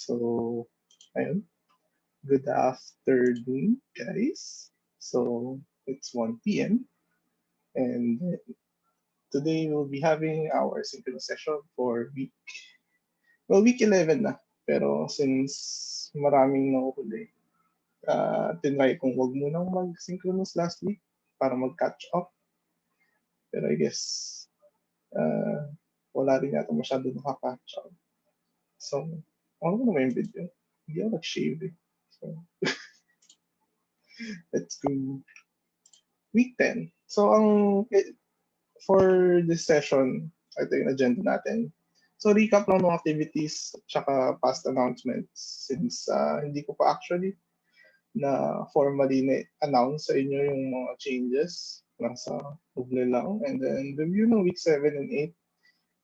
So, ayun. Good afternoon, guys. So, it's 1 p.m. and today we'll be having our synchronous session for week 11 na. Pero since maraming nakuhuli, tinry kong wag munang mag-synchronous last week para mag-catch up. Pero I guess, uh, wala rin yata masyado nakaka-catch up. So, ano ko naman yung video? Hindi ako nag-shave eh. So, let's do week 10. So, for this session, ito yung agenda natin. So, recap lang ng activities tsaka past announcements since hindi ko pa actually na formally na-announce sa inyo yung mga changes. Nasa Google lang. And then, review ng week 7 and 8.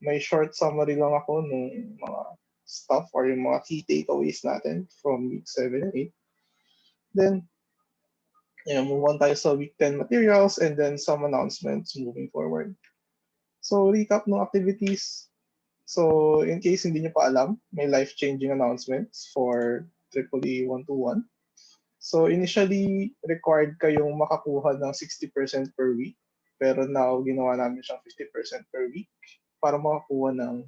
May short summary lang ako ng mga stuff or yung mga key takeaways natin from week 7 and 8. Then, move on tayo sa week 10 materials and then some announcements moving forward. So, recap ng activities. So, in case hindi nyo pa alam, may life-changing announcements for EEE 121. So, initially, required kayong makakuha ng 60% per week. Pero now, ginawa namin siyang 50% per week para makakuha ng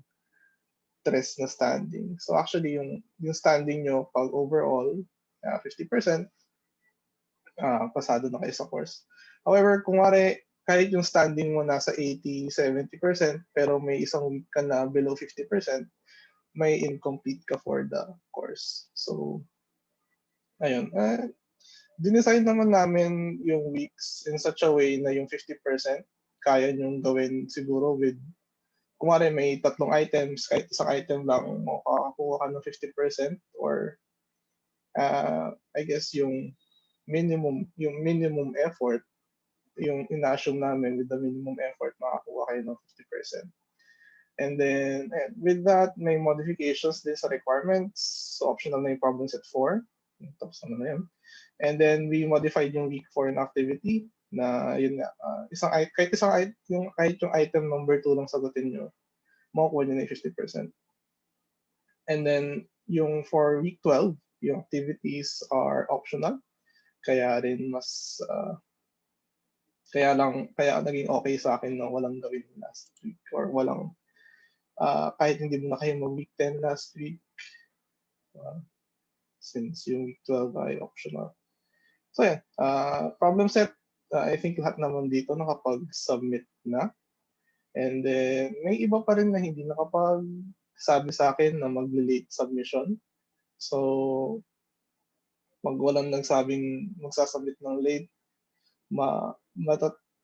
3 na standing. So, actually, yung standing nyo pag overall, 50%, pasado na kayo sa course. However, kung kahit yung standing mo nasa 80-70%, pero may isang week ka na below 50%, may incomplete ka for the course. So, ayun. Dinesign naman namin yung weeks in such a way na yung 50% kaya nyong gawin siguro with, kung may 3 items, kahit isang item lang, makakakuha ka ng 50% or I guess yung minimum effort, yung in-assume namin with the minimum effort, makakuha kayo ng 50%. And then, with that, may modifications din sa requirements. So, optional na yung problem set 4. Tapos naman na yun. And then, we modified yung week 4 na activity na yun nga, kahit yung item number 2 lang sagutin nyo, makukuha nyo na yung 50%. And then, yung for week 12, yung activities are optional. Kaya rin kaya naging okay sa akin na walang gawin last week or walang kahit hindi mo na kayo mag-week 10 last week since yung week 12 ay optional. So yeah, problem set, I think lahat naman dito nakapag-submit na. And then may iba pa rin na hindi nakapag-sabi sa akin na mag-late submission. So walang nagsabing magsasubmit ng late,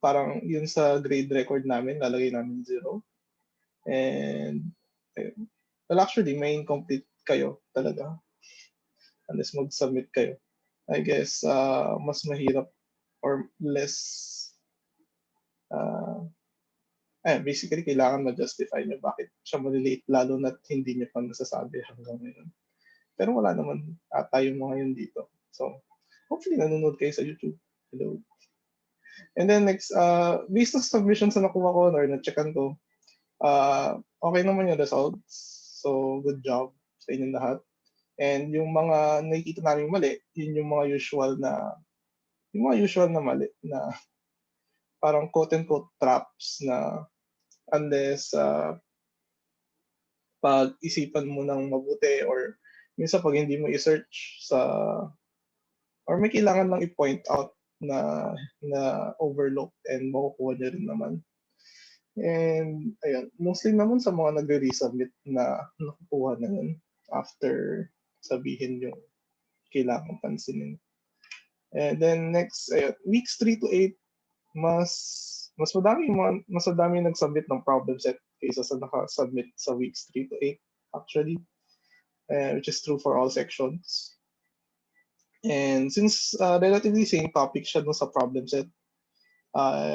parang yun sa grade record namin, lalagay namin 0. And well, actually, may incomplete kayo talaga unless mag-submit kayo. I guess mas mahirap or less basically kailangan ma-justify nyo bakit siya malilate lalo na't hindi nyo pa nasasabi hanggang ngayon. Pero wala naman ata yung mga yun dito. So, hopefully nanonood kayo sa YouTube. Hello. And then next, based on submissions na nakuha ko or na-checkan ko, okay naman yung results. So, good job sa inyong lahat. And yung mga nakikita namin mali, yun yung mga usual na mali na parang quote-unquote traps na unless pag-isipan mo ng mabuti or minsan pag hindi mo i-search or may kailangan lang i-point out na overlooked and makukuha niya rin naman. And ayun, mostly naman sa mga nagre-resubmit na nakukuha na yun after sabihin yung kailangan pansinin. And then next, weeks 3 to 8, mas madami nag-submit ng problem set kaysa sa naka-submit sa weeks 3 to 8 actually, which is true for all sections. And since relatively same topic siya dun sa problem set,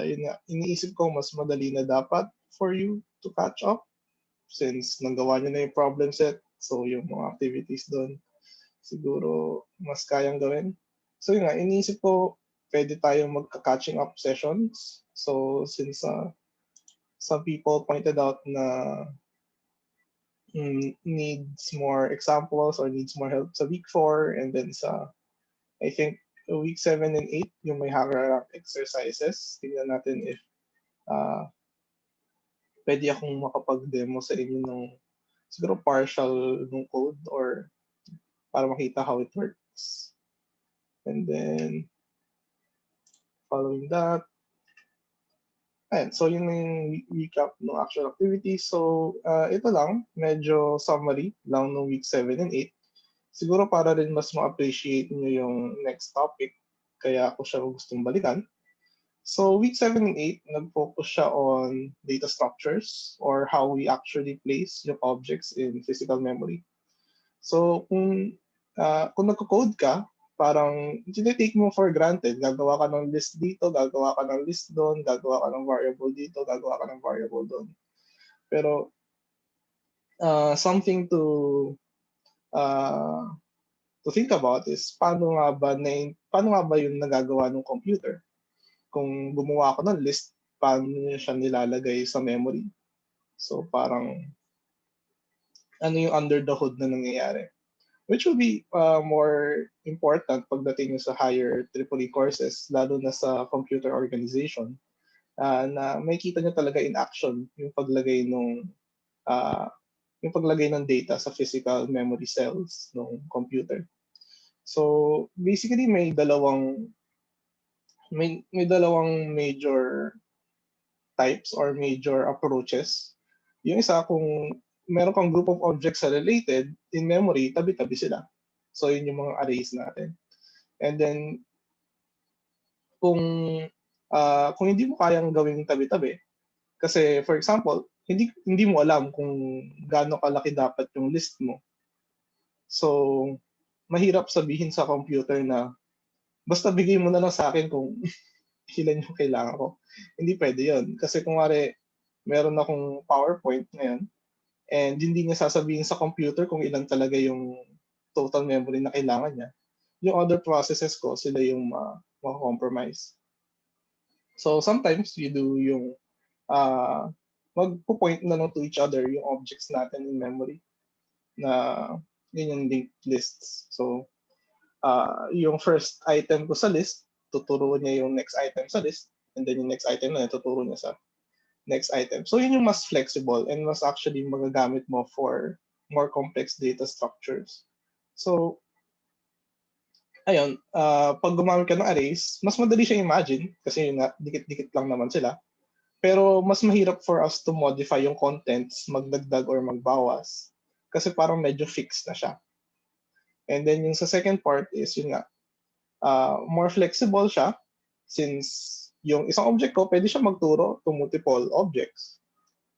yun nga, iniisip ko mas madali na dapat for you to catch up since nagawa nyo na yung problem set. So yung mga activities doon, siguro mas kayang gawin. So yun nga, iniisip ko pwede tayo magka-catching up sessions. So since some people pointed out na needs more examples or needs more help sa week 4, and then sa, I think, week 7 and 8, yung may HackerRank exercises. Tingnan natin if pwede akong makapag-demo sa inyo ng siguro partial ng code or para makita how it works. And then, following that, ayan, so yun yung recap ng actual activity. So, ito lang, medyo summary lang ng week 7 and 8. Siguro para rin mas ma-appreciate nyo yung next topic, kaya ako siya gustong balikan. So, week 7 and 8, nag-focus siya on data structures or how we actually place yung objects in physical memory. So, kung nagko-code ka, parang tinitake mo for granted. Gagawa ka ng list dito, gagawa ka ng list doon, gagawa ka ng variable dito, gagawa ka ng variable doon. Pero something to think about is paano nga ba yung nagagawa ng computer? Kung gumawa ako ng list, paano niya siya nilalagay sa memory? So parang ano yung under the hood na nangyayari? Which will be more important pagdating sa higher EEE courses, lalo na sa computer organization, na makikita nyo talaga in action yung paglagay ng data sa physical memory cells ng computer. So basically may dalawang major types or major approaches. Yung isa, kung meron kang group of objects na related in memory, tabi-tabi sila. So yun yung mga arrays natin. And then kung hindi mo kayang gawing tabi-tabi, kasi for example, hindi mo alam kung gaano kalaki dapat yung list mo. So mahirap sabihin sa computer na basta bigay mo na lang sa akin kung ilan yung kailangan ko. Hindi pwede yun. Kasi kung meron akong PowerPoint ngayon, and hindi niya sasabihin sa computer kung ilan talaga yung total memory na kailangan niya, yung other processes ko, sila yung compromise. So sometimes you do yung magpo-point na lang to each other yung objects natin in memory na yun yung linked lists. So yung first item ko sa list, tuturo niya yung next item sa list, and then yung next item na tuturo niya sa next item. So yun yung mas flexible and mas actually magagamit mo for more complex data structures. So ayun, pag gumamit ka ng arrays, mas madali siya imagine kasi yun nga, dikit-dikit lang naman sila. Pero mas mahirap for us to modify yung contents, magdagdag or magbawas. Kasi parang medyo fixed na siya. And then yung sa second part is yun nga, more flexible siya since yung isang object ko, pwede siya magturo to multiple objects.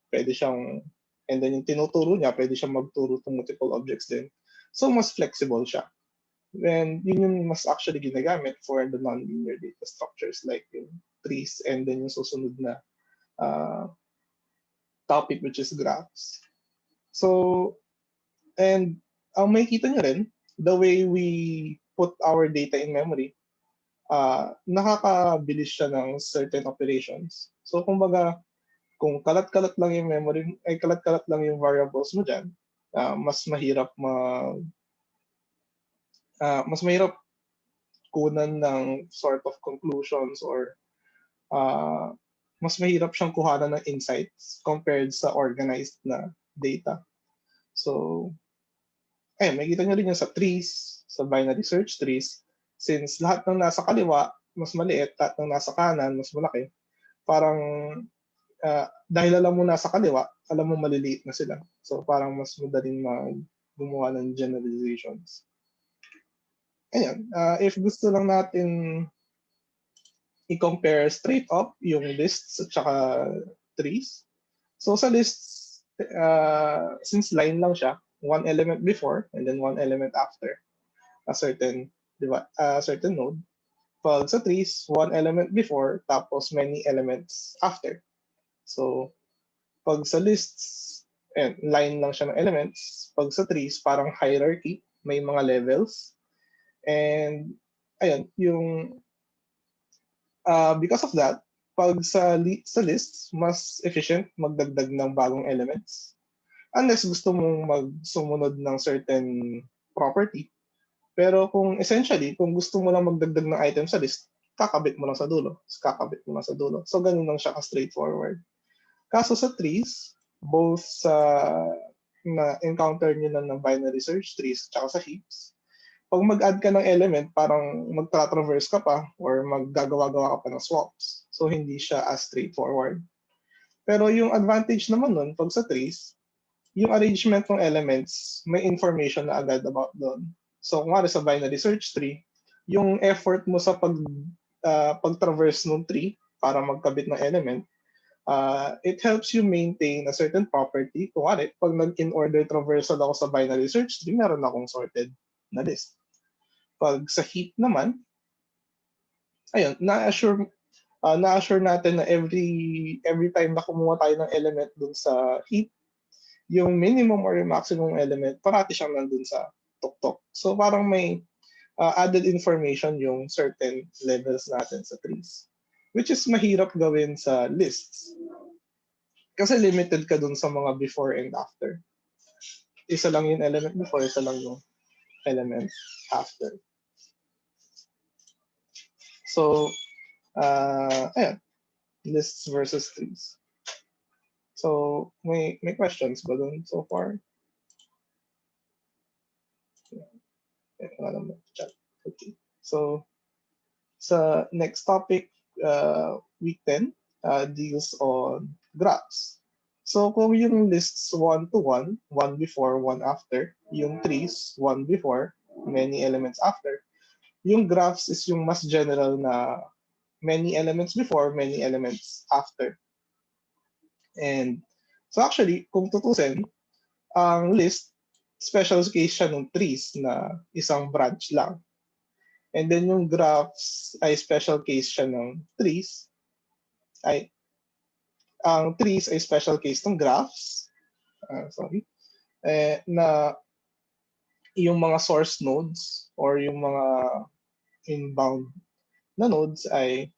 Pwede siyang, and then yung tinuturo niya, pwede siyang magturo to multiple objects din. So mas flexible siya. And yun yung mas actually ginagamit for the non-linear data structures like yung trees and then yung susunod na topic which is graphs. So, and ang makikita nyo rin, the way we put our data in memory, nakakabilis siya ng certain operations. So, kumbaga, kung kalat-kalat lang yung memory, ay kalat-kalat lang yung variables mo dyan, mas mahirap kunan ng sort of conclusions or mas mahirap siyang kuhanan ng insights compared sa organized na data. So, ayun, makikita nyo rin yung sa trees, sa binary search trees, since lahat ng nasa kaliwa, mas maliit, lahat ng nasa kanan, mas malaki, parang dahil alam mo nasa kaliwa, alam mo maliliit na sila. So, parang mas madaling gumawa ng generalizations. Ayan, if gusto lang natin i-compare straight up yung lists at saka trees. So sa lists, since line lang siya, one element before and then one element after a certain node. Pag sa trees, one element before tapos many elements after. So pag sa lists, line lang siya ng elements. Pag sa trees, parang hierarchy, may mga levels. And ayun, because of that, pag sa lists, mas efficient magdagdag ng bagong elements. unless gusto mong magsumunod ng certain property. Pero kung essentially, kung gusto mo lang magdagdag ng item sa list, kakabit mo lang sa dulo. Kakabit mo lang sa dulo. So, ganun lang siya ka-straightforward. Kaso sa trees, both sa na-encounter nyo na ng binary search trees tsaka sa heaps, pag mag-add ka ng element, parang magtra-traverse ka pa or maggagawa-gawa ka pa ng swaps. So, hindi siya as straightforward. Pero yung advantage naman nun, pag sa trees, yung arrangement ng elements, may information na agad about doon. So, kung sa binary search tree, yung effort mo sa pag-traverse ng tree para magkabit ng element, it helps you maintain a certain property. Kung pag nag-in-order traversal ako sa binary search tree, meron akong sorted na list. Pag sa heap naman, ayun, na-assure natin na every time na kumuha tayo ng element dun sa heap, yung minimum or yung maximum element, parati siyang nandun sa tuktok. So parang may added information yung certain levels natin sa trees, which is mahirap gawin sa lists. Kasi limited ka dun sa mga before and after. Isa lang yung element before, isa lang yung element after. So, ayan, lists versus trees. So, may questions ba dun so far? Okay. So, sa next topic, week 10, deals on graphs. So, kung yung lists 1 to 1, 1 before, 1 after, yung trees, 1 before, many elements after, yung graphs is yung mas general na many elements before, many elements after. And so actually, kung tutusin, ang list, special case siya ng trees na isang branch lang. And then yung graphs ay special case siya ng trees. Ang trees ay special case ng graphs. Na yung mga source nodes or yung mga inbound na nodes ay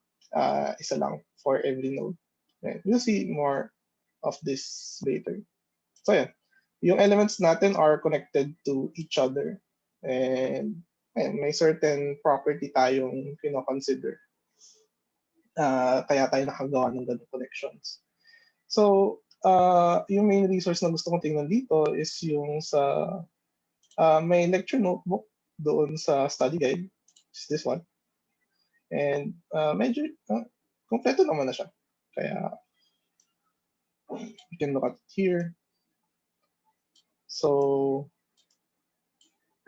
isa lang for every node. And we'll see more of this later. So yeah, yung elements natin are connected to each other. And may certain property tayong kino-consider. Kaya tayo nakagawa ng ganung connections. So, yung main resource na gusto kong tingnan dito is yung sa may lecture notebook doon sa study guide, which is this one. And medyo kompleto naman na siya. Kaya you can look at it here. So,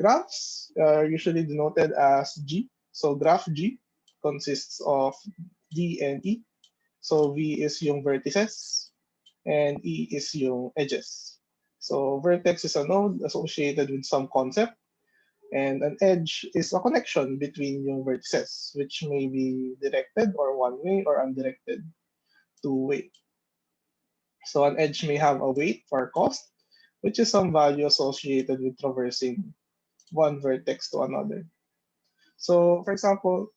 graphs are usually denoted as G. So, graph G consists of D and E. So, V is yung vertices and E is yung edges. So, vertex is a node associated with some concept, and an edge is a connection between yung vertices, which may be directed or one-way or undirected two-way. So, an edge may have a weight or cost, which is some value associated with traversing one vertex to another. So, for example,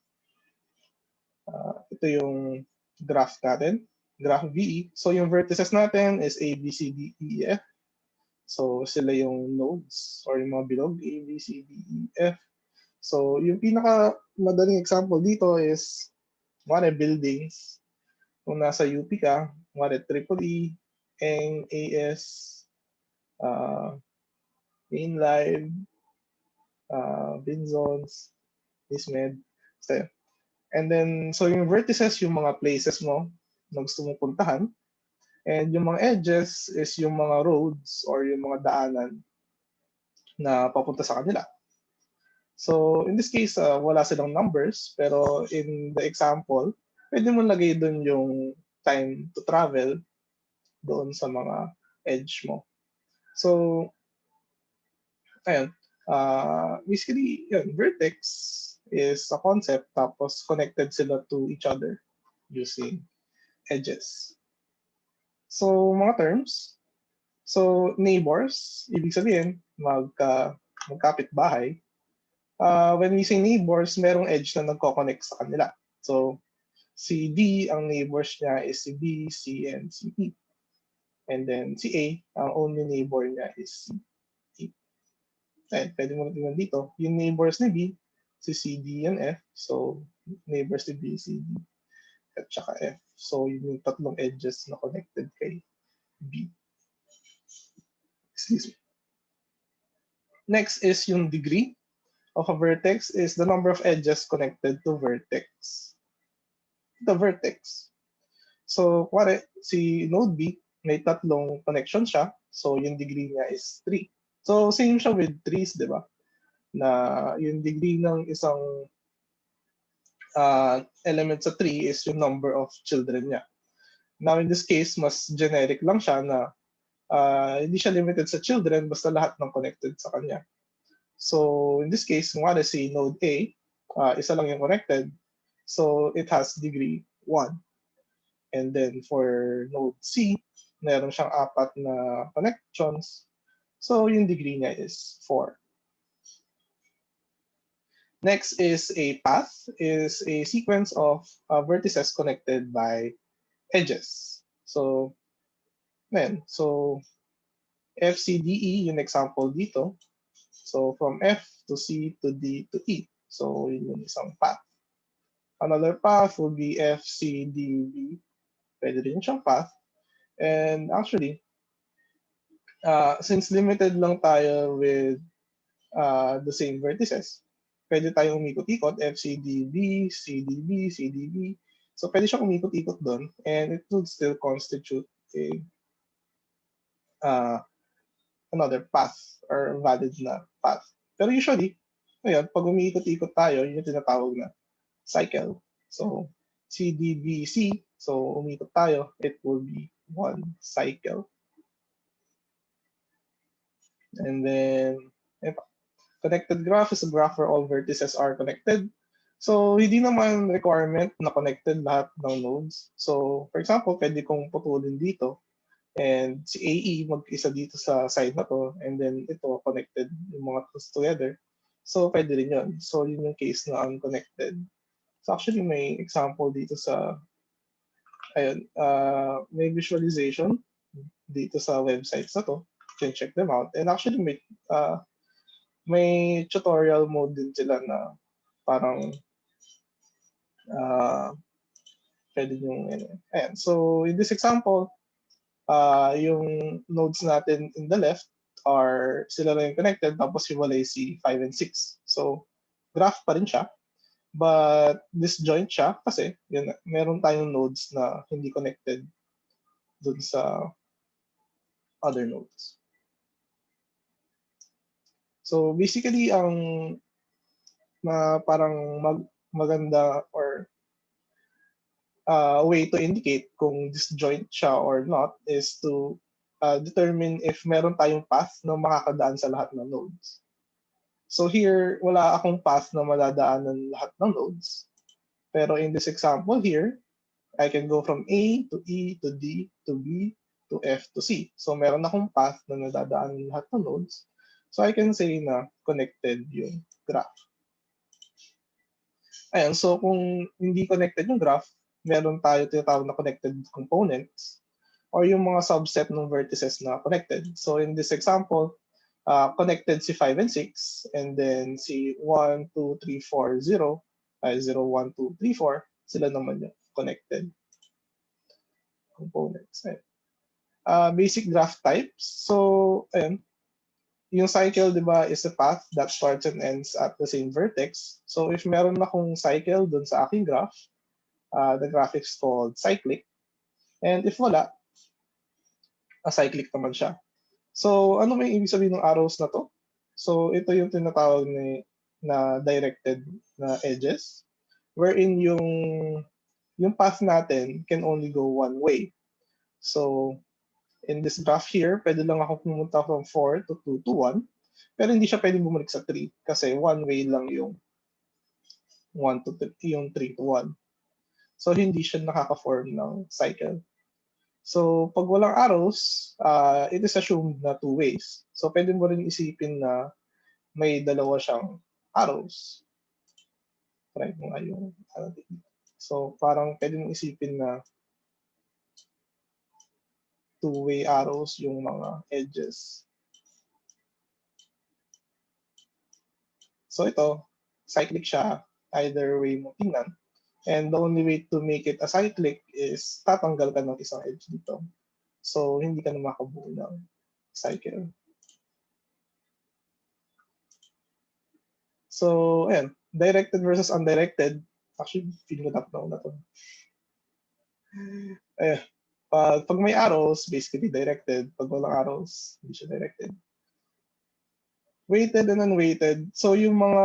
ito yung graph natin, graph VE. So, yung vertices natin is A, B, C, D, E, F. So, sila yung nodes or yung mga bilog, A, B, C, D, E, F. So, yung pinaka madaling example dito is buildings. Kung nasa UP ka, triple E, Eng, AS, Main Live, Binzons, Dismed. So, and then, so yung vertices, yung mga places mo na gusto mong puntahan. And yung mga edges is yung mga roads or yung mga daanan na papunta sa kanila. So, in this case, wala silang numbers, pero in the example, pwede mo lagay doon yung time to travel doon sa mga edge mo. So, ayun. Basically, yun, vertex is a concept, tapos connected sila to each other using edges. So, mga terms. So, neighbors, ibig sabihin, magkapit bahay. When we say neighbors, merong edge na nagko-connect sa kanila. So, si D, ang neighbors niya is si B, C, and si E. And then si A, ang only neighbor niya is C. Ayan, pwede mo tingnan dito. Yung neighbors ni B, si C, D, and F. So, neighbors ni B, C, D, at saka F. So, yun yung tatlong edges na connected kay B. Excuse me. Next is yung degree of a vertex is the number of edges connected to vertex. The vertex. So, si node B, may tatlong connection siya. So, yung degree niya is 3. So, same siya with trees, di ba? Na yung degree ng isang element sa tree is yung number of children niya. Now, in this case, mas generic lang siya na hindi siya limited sa children, basta lahat ng connected sa kanya. So, in this case, kung si node A, isa lang yung connected, so it has degree 1. And then for node C, meron siyang 4 na connections. So yung degree niya is 4. Next is a path, is a sequence of vertices connected by edges. So, F, C, D, E, yung example dito. So from F to C to D to E. So yun yung isang path. Another path would be F, C, D, B. Pwede rin siyang path. And actually, since limited lang tayo with the same vertices, pwede tayong umikot-ikot, F, C, D, B, C, D, B, C, D, B. So pwede siyang umikot-ikot doon and it would still constitute another path or valid na path. Pero usually, ngayon, pag umiikot-ikot tayo, yun yung tinatawag na cycle. So, C, D, B, C. So, umikot tayo, it will be one cycle. And then, connected graph is a graph where all vertices are connected. So, hindi naman requirement na connected lahat ng nodes. So, for example, pwede kong putulin dito and si AE mag-isa dito sa side na to and then ito connected yung mga tools together. So, pwede rin yun. So, yun yung case na unconnected. So, actually, may example dito sa may visualization dito sa websites na to. You can check them out. And actually, may tutorial mode din sila na parang pwede yung ayan. So in this example, yung nodes natin in the left are sila lang yung connected tapos hiwalay si 5 and 6. So graph pa rin siya. But disjoint siya kasi yun, meron tayong nodes na hindi connected dun sa other nodes. So basically ang parang maganda or way to indicate kung disjoint siya or not is to determine if meron tayong path na makakadaan sa lahat ng nodes. So here, wala akong path na madadaanan lahat ng nodes. Pero in this example here, I can go from A to E to D to B to F to C. So meron akong path na nadadaanan lahat ng nodes. So I can say na connected yung graph. Ayan, so kung hindi connected yung graph, meron tayo tinatawag na connected components or yung mga subset ng vertices na connected. So in this example, connected si 5 and 6 and then si 1, 2, 3, 4, 0, 0, 1, 2, 3, 4, sila naman yung connected components. Basic graph types. So, ayan, yung cycle, di ba, is a path that starts and ends at the same vertex. So if meron akong cycle dun sa aking graph, the graph is called cyclic. And if wala, acyclic naman siya. So ano may ibig sabihin ng arrows na to? So ito yung tinatawag na directed na edges, wherein yung path natin can only go one way. So in this graph here, pwede lang ako pumunta from 4 to 2 to 1. Pero hindi siya pwedeng bumalik sa 3 kasi one way lang yung 1 to 3, yung 3 to 1. So hindi siya nakaka-form ng cycle. So pag walang arrows, it is assumed na two ways. So pwede mo rin isipin na may dalawa siyang arrows. Try mo nga yung so parang pwede mong isipin na two-way arrows yung mga edges. So ito, cyclic siya, either way mo tingnan. And the only way to make it a cyclic is tatanggal ka ng isang edge dito. So hindi ka na makabuo ng cycle. So, ayan, directed versus undirected. Actually, feeling ko na to. Eh, pag may arrows, basically directed. Pag walang arrows, hindi siya directed. Weighted and unweighted. So, yung mga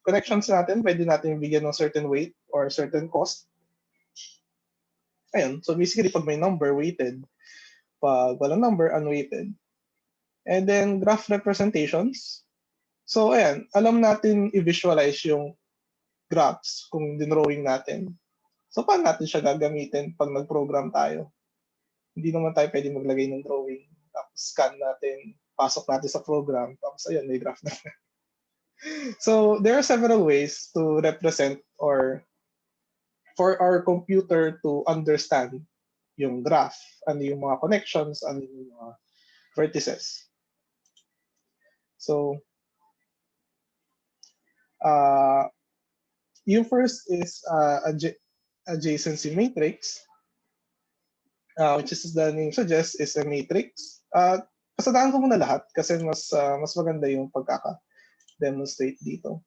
connections natin, pwede natin bigyan ng certain weight or certain cost. Ayan, so basically, pag may number, weighted. Pag walang number, unweighted. And then, graph representations. So, ayan, alam natin i-visualize yung graphs kung dinrawing natin. So, paano natin siya gagamitin pag nag-program tayo? Hindi naman tayo pwede maglagay ng drawing. Tapos scan natin, pasok natin sa program. Tapos, ayun, may graph na. So, there are several ways to represent or for our computer to understand yung graph, ano yung mga connections, ano yung mga vertices. So, yung first is adjacency matrix, which is the name suggests is a matrix. Pasadaan ko muna lahat kasi mas maganda yung pagkaka-demonstrate dito.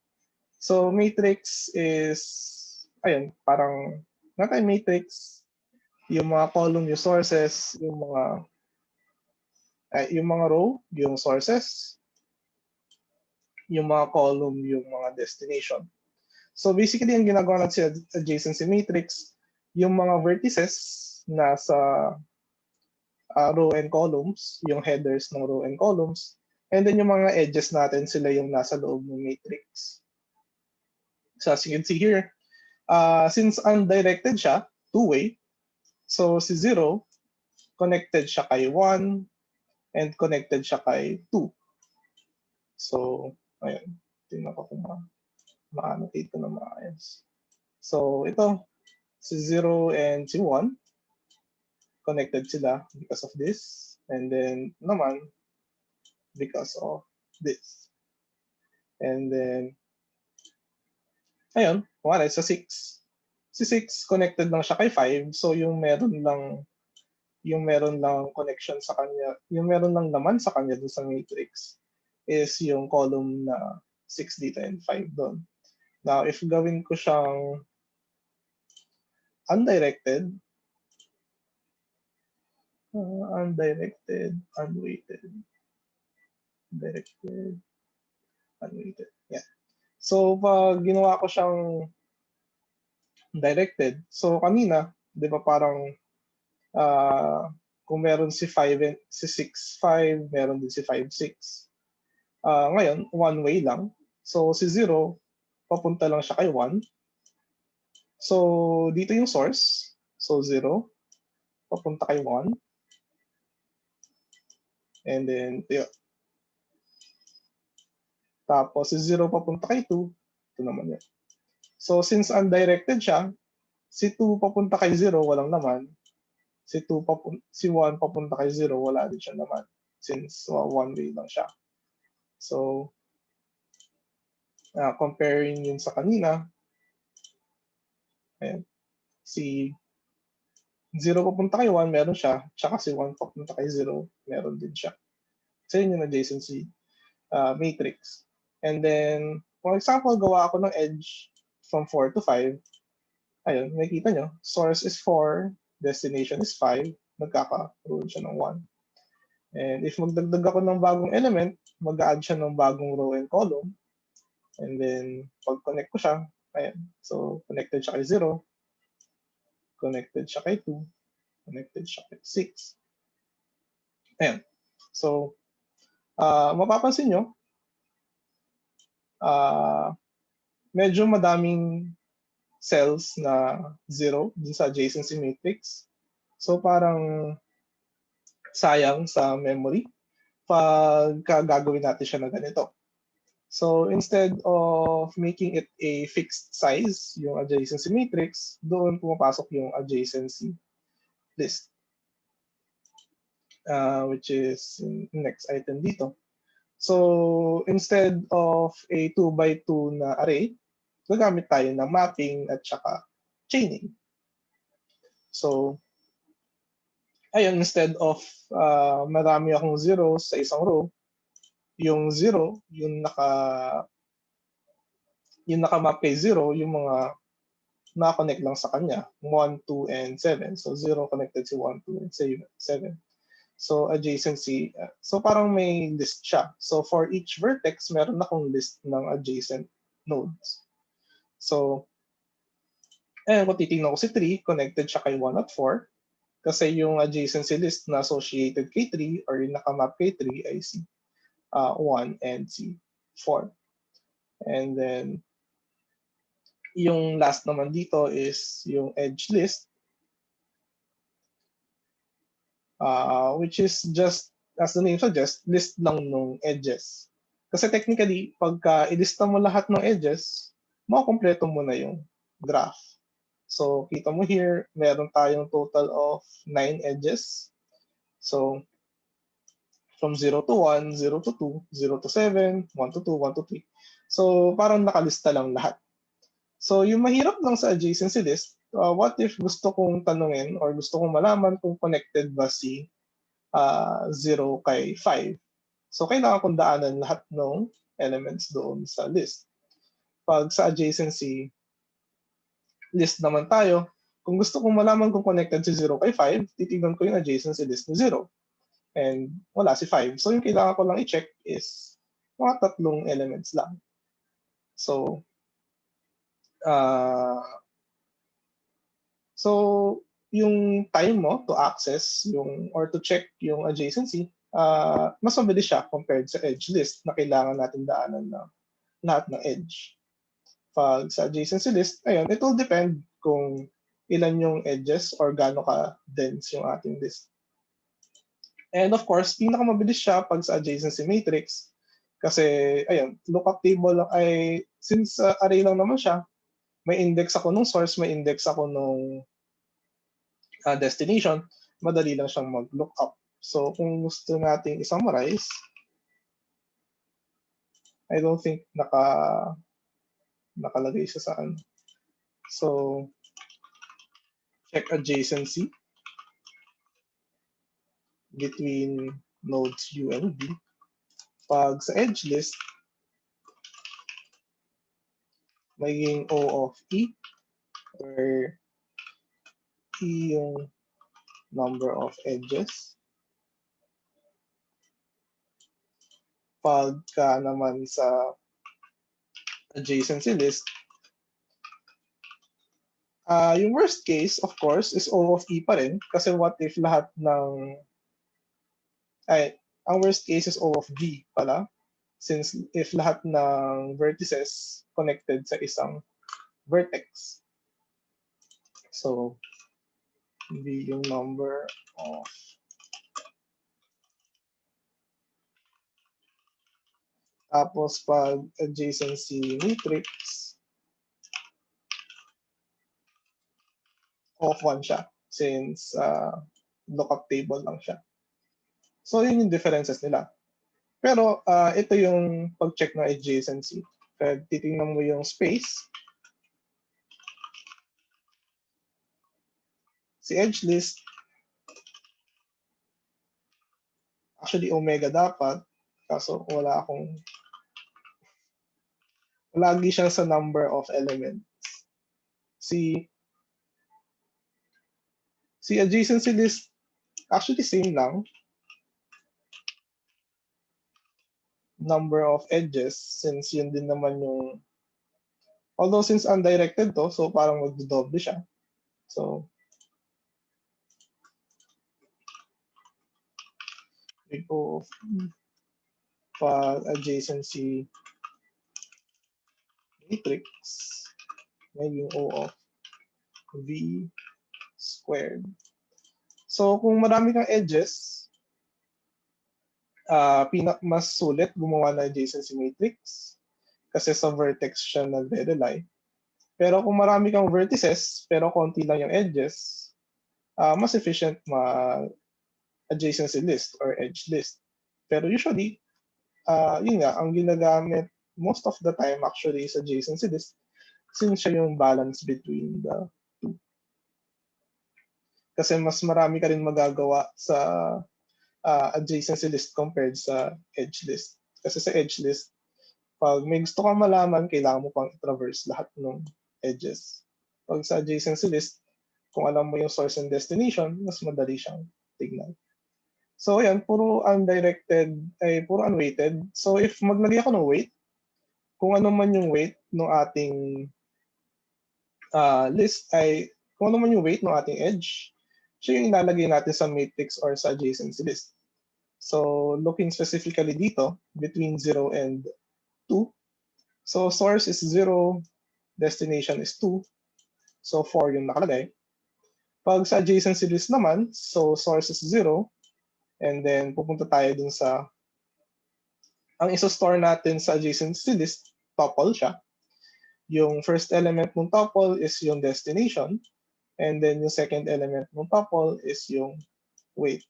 So matrix is, ayun, parang natin matrix, yung mga column, yung sources, yung mga row, yung sources, yung mga column, yung mga destination. So basically, ang ginagawa natin sa adjacency matrix, yung mga vertices nasa row and columns, yung headers ng row and columns, and then yung mga edges natin, sila yung nasa loob ng matrix. So as you can see here, since undirected siya, two-way, so si 0, connected siya kay 1, and connected siya kay 2. So, ayun, tingnan ko kung ma-annotate ko na maayos. So, ito, si 0 and si 1, connected sila because of this, and then naman, because of this. And then, ayun, wala, sa 6. Si 6, connected lang siya kay 5, so yung meron lang connection sa kanya, yung meron lang naman sa kanya dun sa matrix is yung column na 6 dito and 5 doon. Now, if gawin ko siyang undirected, undirected, unweighted, directed, unweighted, yeah. So, pag ginawa ko siyang directed, so kanina, di ba parang kung meron si 5 and si 6, 5, meron din si 5, 6. Ngayon, one way lang. So, si 0, papunta lang siya kay 1. So, dito yung source. So, 0, papunta kay 1. And then, yun. Tapos, si 0 papunta kay 2. Ito naman yun. So, since undirected siya, si 2 papunta kay 0, walang naman. Si 1 papunta kay 0, wala din siya naman. Since one way lang siya. So, comparing yun sa kanina, ayan, si 0 papunta kay 1, meron siya. Tsaka si 1 papunta kay 0, meron din siya. So, yun yung adjacency matrix. And then, for example, gawa ako ng edge from 4 to 5. Ayun, makikita nyo, source is 4, destination is 5, nagkaka-roll siya ng 1. And if magdagdag ako ng bagong element, mag-add siya ng bagong row and column. And then, pag-connect ko siya, ayan, so connected siya kay 0, connected siya kay 2, connected siya kay 6. Ayan. So, mapapansin nyo, medyo madaming cells na 0 dun sa adjacency matrix. So, parang sayang sa memory pag gagawin natin siya na ganito. So, instead of making it a fixed size, yung adjacency matrix, doon pumapasok yung adjacency list. which is next item dito. So instead of a 2 by 2 na array, gagamit tayo ng mapping at saka chaining. So ayun, instead of marami akong zeros sa isang row, yung zero, yung naka-map kay zero, yung mga naka-connect lang sa kanya, 1, 2, and 7. So 0 connected si 1, 2, and 7. So adjacency, so parang may list siya. So for each vertex, meron akong list ng adjacent nodes. So, kung titignan ko si 3, connected siya kay 1 at 4. Kasi yung adjacency list na associated kay 3 or yung nakamap kay 3 ay si 1 and si 4. And then, yung last naman dito is yung edge list, which is just, as the name suggests, list lang nung edges. Kasi technically, pagka ilista mo lahat ng edges, makukompleto mo na yung graph. So, kita mo here, meron tayong total of 9 edges. So, from 0 to 1, 0 to 2, 0 to 7, 1 to 2, 1 to 3. So, parang nakalista lang lahat. So, yung mahirap lang sa adjacency list, what if gusto kong tanungin or gusto kong malaman kung connected ba si 0 kay 5. So, kailangan kong daanan lahat ng elements doon sa list. Pag sa adjacency list naman tayo, kung gusto kong malaman kung connected si 0 kay 5, titignan ko yung adjacency list ni 0. And wala si 5. So, yung kailangan ko lang i-check is mga tatlong elements lang. So, yung time mo to access yung or to check yung adjacency, mas mabilis siya compared sa edge list na kailangan natin daanan na lahat ng edge. Pag sa adjacency list, ayun, it will depend kung ilan yung edges or gaano ka dense yung ating list. And of course, pinakamabilis siya pag sa adjacency matrix kasi, ayun, lookup table ay, since array lang naman siya, may index ako nung source, may index ako nung destination, madali lang siyang mag-look up. So, kung gusto nating i-summarize, I don't think nakalagay siya saan. So, check adjacency between nodes U and V. Pag sa edge list, magiging O of E, where E yung number of edges. Pagka naman sa adjacency list, yung worst case, of course, is O of E pa rin. Kasi what if lahat ng... ang worst case is O of V pala. Since if lahat ng vertices connected sa isang vertex. So, V yung number of... Tapos pag adjacency matrix, O of 1 siya. Since lookup table lang siya. So, yun yung differences nila. Pero ito yung pag-check ng adjacency. Kaya titingnan mo yung space. Si edge list, actually omega dapat. Kaso lagi siya sa number of elements. Si adjacency list, actually same lang. Number of edges, since yun din naman yung... Although since undirected to, so parang magdodoble siya. So, we go pag adjacency matrix, maging O of V squared. So, kung marami kang edges, mas sulit gumawa ng adjacency matrix kasi sa vertex siya nagre-rely. Pero kung marami kang vertices, pero konti lang yung edges, mas efficient adjacency list or edge list. Pero usually, yun nga, ang ginagamit most of the time actually is adjacency list since siya yung balance between the two. Kasi mas marami ka rin magagawa sa adjacency list compared sa edge list. Kasi sa edge list, pag may gusto kang malaman, kailangan mo pang i-traverse lahat ng edges. Pag sa adjacency list, kung alam mo yung source and destination, mas madali siyang tignan. So yan, puro undirected, ay puro unweighted. So if maglagay ako ng weight, kung ano man yung weight ng ating list ay, kung ano man yung weight ng ating edge, siya yung ilalagay natin sa matrix or sa adjacency list. So looking specifically dito, between 0 and 2, so source is 0, destination is 2, so 4 yung nakalagay. Pag sa adjacency list naman, so source is 0, and then pupunta tayo dun sa, ang isa-store natin sa adjacency list, tuple siya. Yung first element ng tuple is yung destination, and then yung second element ng tuple is yung weight.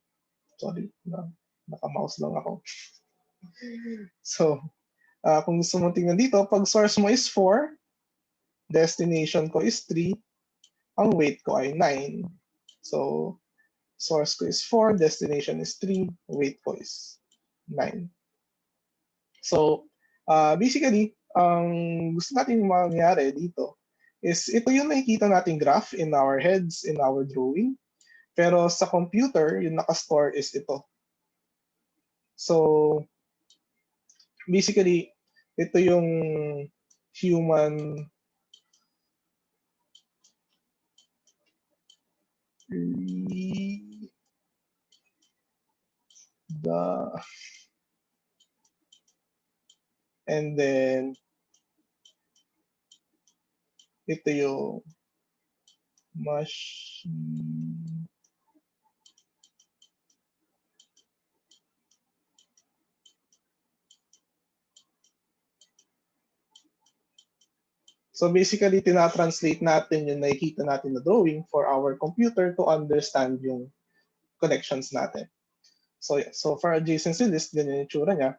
Sorry, naka-mouse lang ako. So, kung gusto mo tingnan dito, pag source mo is 4, destination ko is 3, ang weight ko ay 9. So, source ko is 4, destination is 3, weight ko is 9. So, basically, ang gusto natin mangyari dito is ito yung nakikita nating graph in our heads, in our drawing. Pero sa computer, yung nakastore is ito. So, basically, ito yung human and then ito yung machine So basically, tinatranslate natin yung nakikita natin na drawing for our computer to understand yung connections natin. So, yeah. So for adjacency list, ganyan yung tsura niya.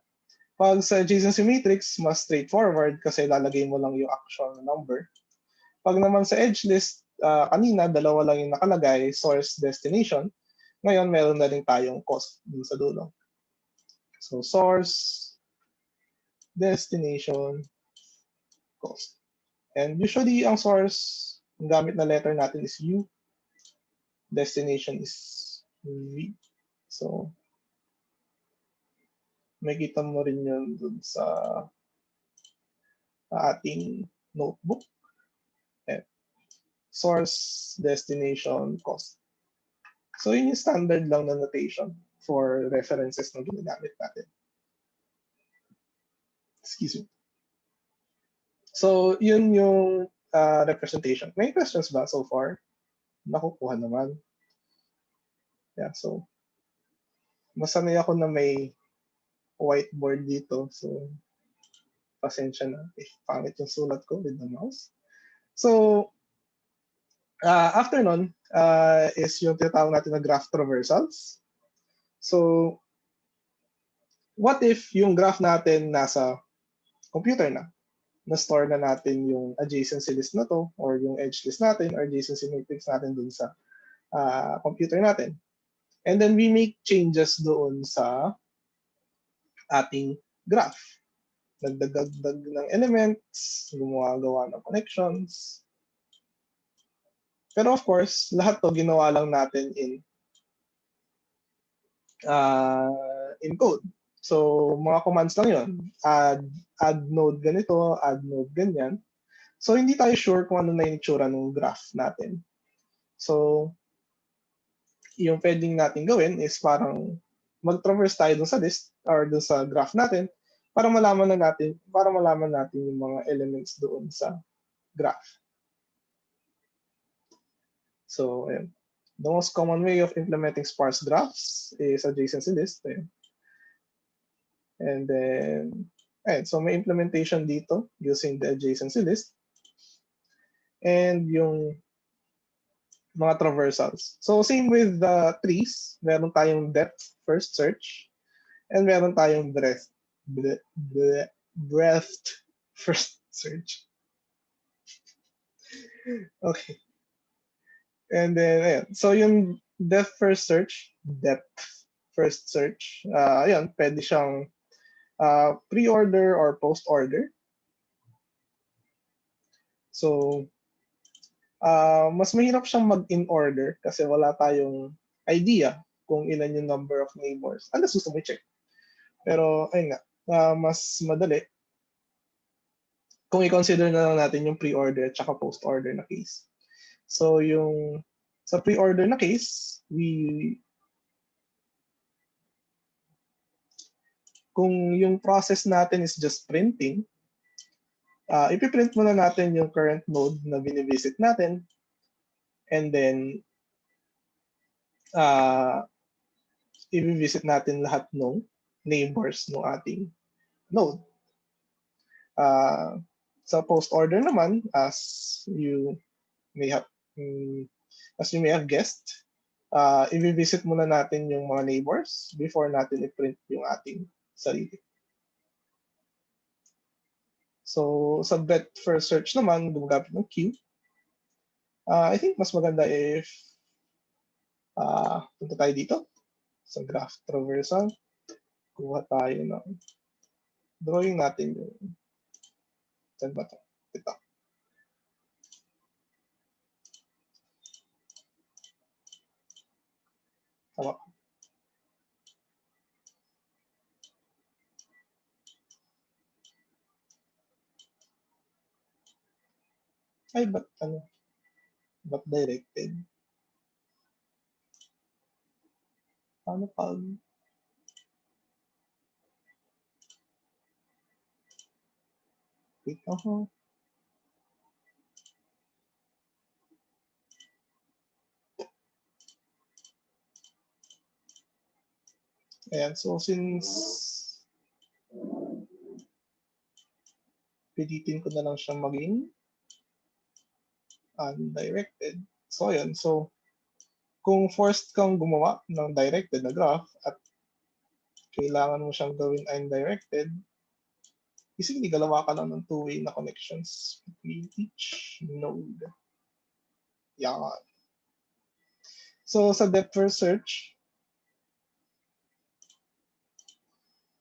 Pag sa adjacency matrix, mas straightforward kasi lalagay mo lang yung actual number. Pag naman sa edge list, kanina, dalawa lang yung nakalagay, source, destination. Ngayon, meron na rin tayong cost dun sa dulo. So source, destination, cost. And usually, ang source, ang gamit na letter natin is U. Destination is V. So, makita mo rin yun dun sa ating notebook. And source, destination, cost. So, yun yung standard lang na notation for references na ginagamit natin. Excuse me. So, yun yung representation. May questions ba so far? Nakukuha naman. Yeah, so, masanay ako na may whiteboard dito. So, pasensya na. Pangit yung sulat ko with the mouse. So, after nun, is yung tinatawag natin na graph traversals. So, what if yung graph natin nasa computer na? Na-store na natin yung adjacency list na to or yung edge list natin or adjacency matrix natin dun sa computer natin. And then we make changes doon sa ating graph. Nagdagdag ng elements, gumawa ng connections. Pero of course, lahat to ginawa lang natin in code. So, mga commands lang yun. Add node ganito, add node ganyan. So, hindi tayo sure kung ano na yung itsura ng graph natin. So, yung pwedeng natin gawin is parang mag-traverse tayo dun sa list or dun sa graph natin para malaman natin yung mga elements doon sa graph. So, ayun. The most common way of implementing sparse graphs is adjacency list. Ayun. And then, so may implementation dito using the adjacency list. And yung mga traversals. So same with the trees, meron tayong depth first search and meron tayong breadth first search. Okay. And then ayan. So yung depth first search, ayan, pwede siyang pre-order or post-order. So mas mahirap siyang mag-in order kasi wala tayong idea kung ilan yung number of neighbors. Unless gusto mo i-check. Pero ayun nga, mas madali kung i-consider na lang natin yung pre-order at saka post-order na case. So yung sa pre-order na case, kung yung process natin is just printing, ipiprint muna natin yung current node na binivisit natin, and then i-visit natin lahat ng neighbors ng ating node. Sa post-order naman, as you may have guessed, i-visit muna natin yung mga neighbors before natin i-print yung ating sarili. So sa breadth first search naman, gumagamit ng queue. I think mas maganda if punta tayo dito sa graph traversal. Kuha tayo ng drawing natin yung saan ba ito? Ito. Tama. Ay, ba't directed? Paano pag wait ako? Ayan, so since pilitin ko na lang siyang maging undirected. So ayan, so kung forced kang gumawa ng directed na graph at kailangan mo siyang gawin undirected, basically galawa ka lang ng two-way na connections between each node. Yan. So sa depth first search,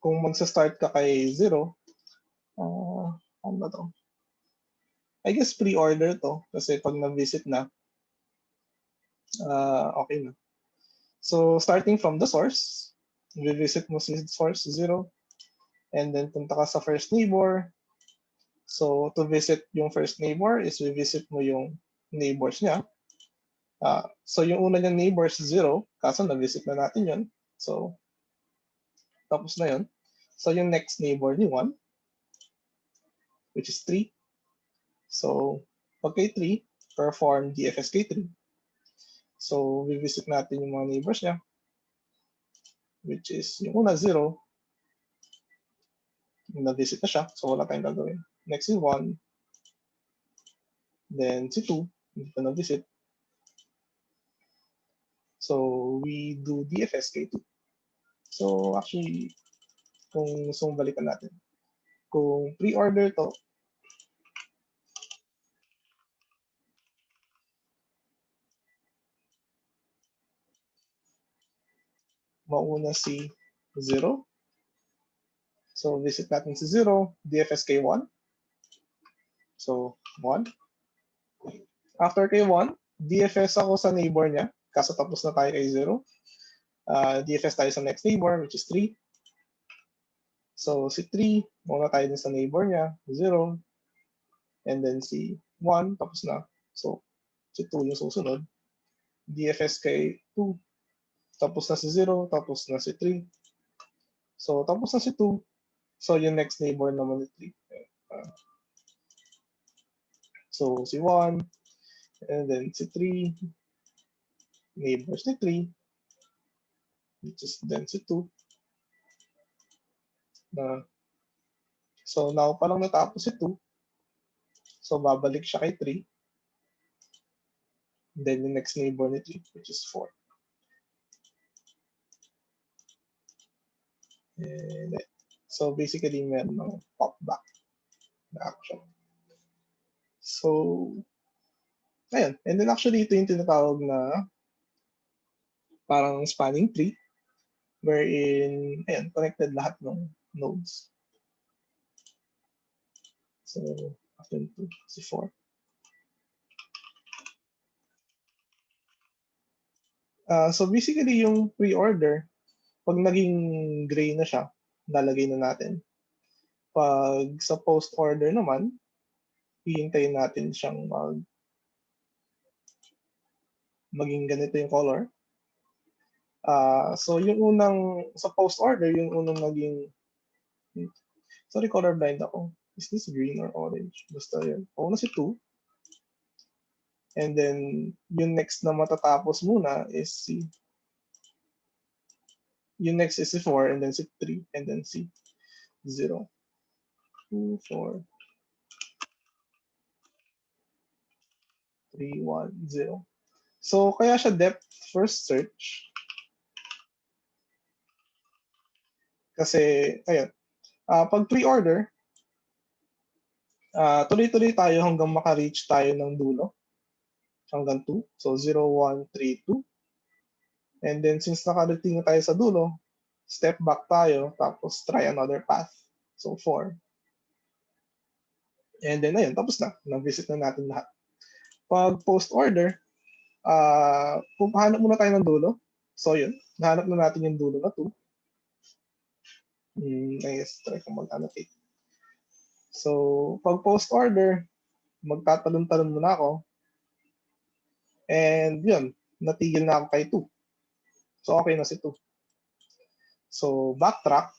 kung magsa-start ka kay 0, ano ba to? I guess pre-order to kasi pag na-visit na, okay na. So starting from the source, visit mo si source 0, and then punta ka sa first neighbor. So to visit yung first neighbor is visit mo yung neighbors niya. So yung una niyang neighbors 0, kaso na-visit na natin yun. So tapos na yun. So yung next neighbor ni 1, which is 3. So pag kay 3, perform DFS kay 3. So visit natin yung mga neighbors niya, which is yung una 0, na-visit na siya, so wala tayong gagawin. Next is 1, then si 2, hindi pa na-visit. So we do DFS kay 2. So actually, kung gusto mong balikan natin, kung pre-order to, mauna si 0. So visit natin si 0, DFS kay 1. So 1. After kay 1, DFS ako sa neighbor niya, kaso tapos na tayo kay 0. DFS tayo sa next neighbor, which is 3. So si 3, muna tayo din sa neighbor niya, 0. And then si 1, tapos na. So si 2 yung susunod. DFS kay 2, tapos na si 0, tapos na si 3. So tapos na si 2. So yung next neighbor naman ni 3. So si 1, and then si 3, neighbors ni 3, which is then si 2. So now pa lang natapos si 2. So babalik siya kay 3. Then the next neighbor ni 3, which is 4. And so basically, meron ng pop back na action. So, ayun. And then actually, ito yung tinatawag na parang spanning tree, wherein, ayun, connected lahat ng nodes. So, after 2, si 4. So basically, yung pre-order, pag naging gray na siya, lalagay na natin. Pag sa post-order naman, hihintayin natin siyang maging ganito yung color. So yung unang, sa post-order, yung unang naging, sorry, colorblind ako. Is this green or orange? Basta yun. Una si 2. And then, yung next na matatapos muna is si, yung next is si 4, and then si 3, and then si 0. 2, 4, 3, 1, 0. So, kaya siya depth first search. Kasi, ayun, pag pre-order, tuloy-tuloy tayo hanggang maka-reach tayo ng dulo. Hanggang 2. So, 0, 1, 3, 2. And then, since nakarating na tayo sa dulo, step back tayo, tapos try another path. So, 4. And then, ayun, tapos na. Na-visit na natin lahat. Pag post-order, pupahanap muna tayo ng dulo. So, yun. Nahanap na natin yung dulo na 2. I guess, try ko mag-annotate. So, pag post-order, magtatalon-talon muna ako. And yun, natigil na ako kay 2. So, okay na si 2. So, backtrack.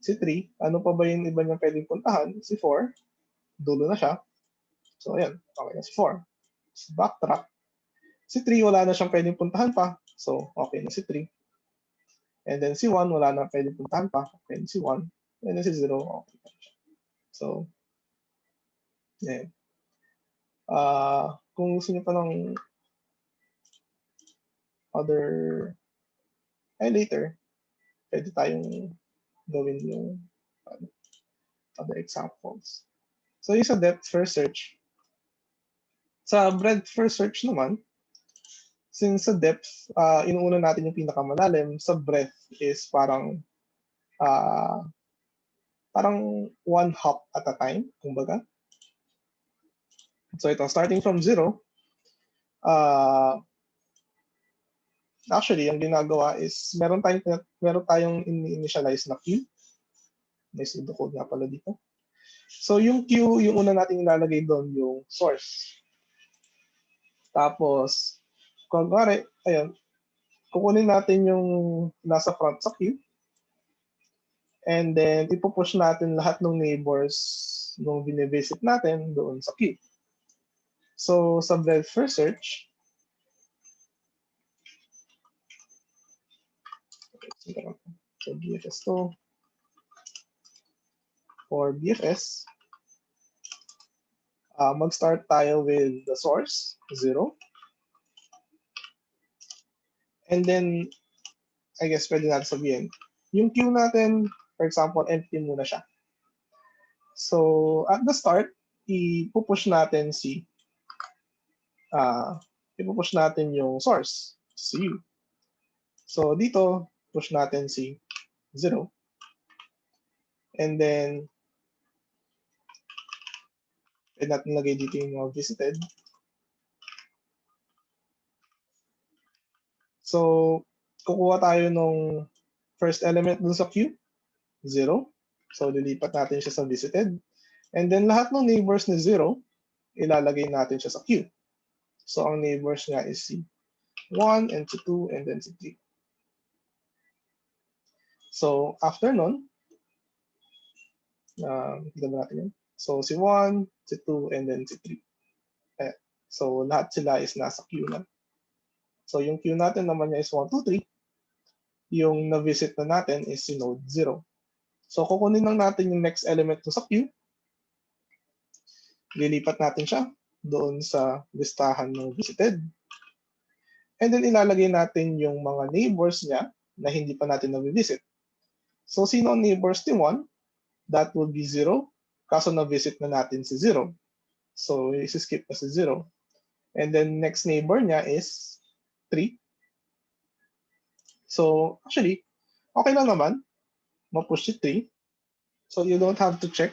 Si 3, ano pa ba yung iba niyang pwedeng puntahan? Si 4, dulo na siya. So, ayan, okay na si 4. So, backtrack. Si 3, wala na siyang pwedeng puntahan pa. So, okay na si 3. And then si 1, wala na pwedeng puntahan pa. Okay na si 1. And then si 0, okay na siya. So, ayan. Kung gusto niyo pa ng other, later, pwede tayong gawin yung other examples. So, yung sa depth first search. Sa breadth first search naman, since sa depth, inuuna natin yung pinakamalalim, sa breadth is parang one hop at a time, kumbaga. So ito, starting from 0, actually, ang ginagawa is meron tayong initialize na queue. May pseudocode nga pala dito. So yung queue, yung una natin ilalagay doon, yung source. Tapos, kung ayun, kukunin natin yung nasa front sa queue. And then, ipupush natin lahat ng neighbors nung binivisit natin doon sa queue. So, sa breadth first search, so BFS2, for BFS, mag-start tayo with the source, 0. And then, I guess pwede natin sabihin, yung queue natin, for example, empty muna siya. So, at the start, ipupush natin ipupush natin yung source, si U. So, dito, push natin si 0. And then, pwede natin lagay dito yung mga visited. So, kukuha tayo nung first element dun sa queue, 0. So, lilipat natin siya sa visited. And then, lahat ng neighbors ni 0, ilalagay natin siya sa queue. So, ang neighbors niya is si 1, and si 2, and then si 3. So, after nun, tignan natin yun. So, si 1, si 2, and then si 3. So, lahat sila is nasa queue na. So, yung queue natin naman niya is 1, 2, 3. Yung na-visit na natin is si node 0. So, kukunin lang natin yung next element sa queue. Lilipat natin siya doon sa listahan ng visited. And then ilalagay natin yung mga neighbors niya na hindi pa natin na-visit. So sino ang neighbors ni 1? That will be 0. Kaso na-visit na natin si 0. So isi-skip na si 0. And then next neighbor niya is 3. So actually, okay lang naman. Ma-push si 3. So you don't have to check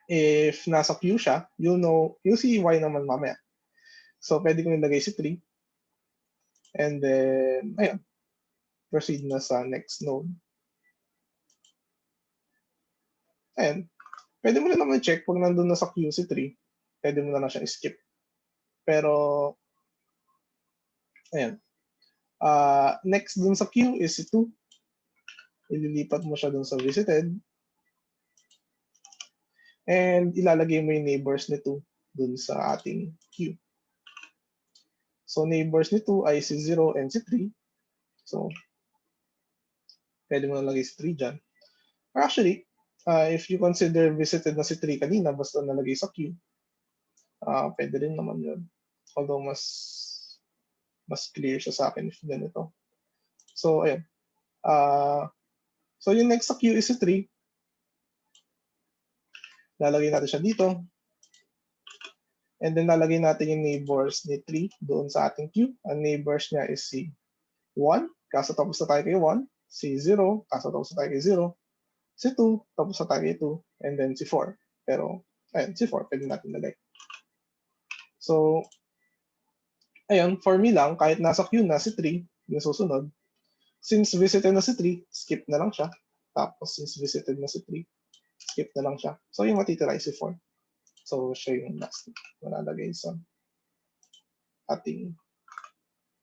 if nasa queue siya. You'll see why naman mamaya. So pwede kong ilagay si 3. And then, ayun, proceed na sa next node. Ayan, pwede mo na naman check kung nandun na sa queue si 3. Pwede mo na lang siyang skip. Pero, ayan. Next dun sa queue is si 2. Ililipat mo siya dun sa visited. And ilalagay mo yung neighbors ni 2 dun sa ating queue. So, neighbors ni 2 ay si 0 and si 3. So, pwede mo na lagay si 3 dyan. Actually, if you consider visited na si 3 kanina, basta nalagay sa queue, pwede rin naman yun. Although mas clear siya sa akin if ganito. So, ayun. So, yung next sa queue is si 3. Lalagay natin siya dito. And then, lalagay natin yung neighbors ni 3 doon sa ating queue. Ang neighbors niya is si 1. Kaso tapos na tayo kay 1. Si 0. Kaso tapos na tayo kay 0. Si 2. Tapos na tayo kay 2. And then si 4. Pero, ayun, si 4. Pwede natin lagay. So, ayun, for me lang, kahit nasa queue na si 3, yung susunod, since visited na si 3, skip na lang siya. Tapos, since visited na si 3, skip na lang siya. So, yung matitira ay si 4. So, siya yung last na lalagay sa ating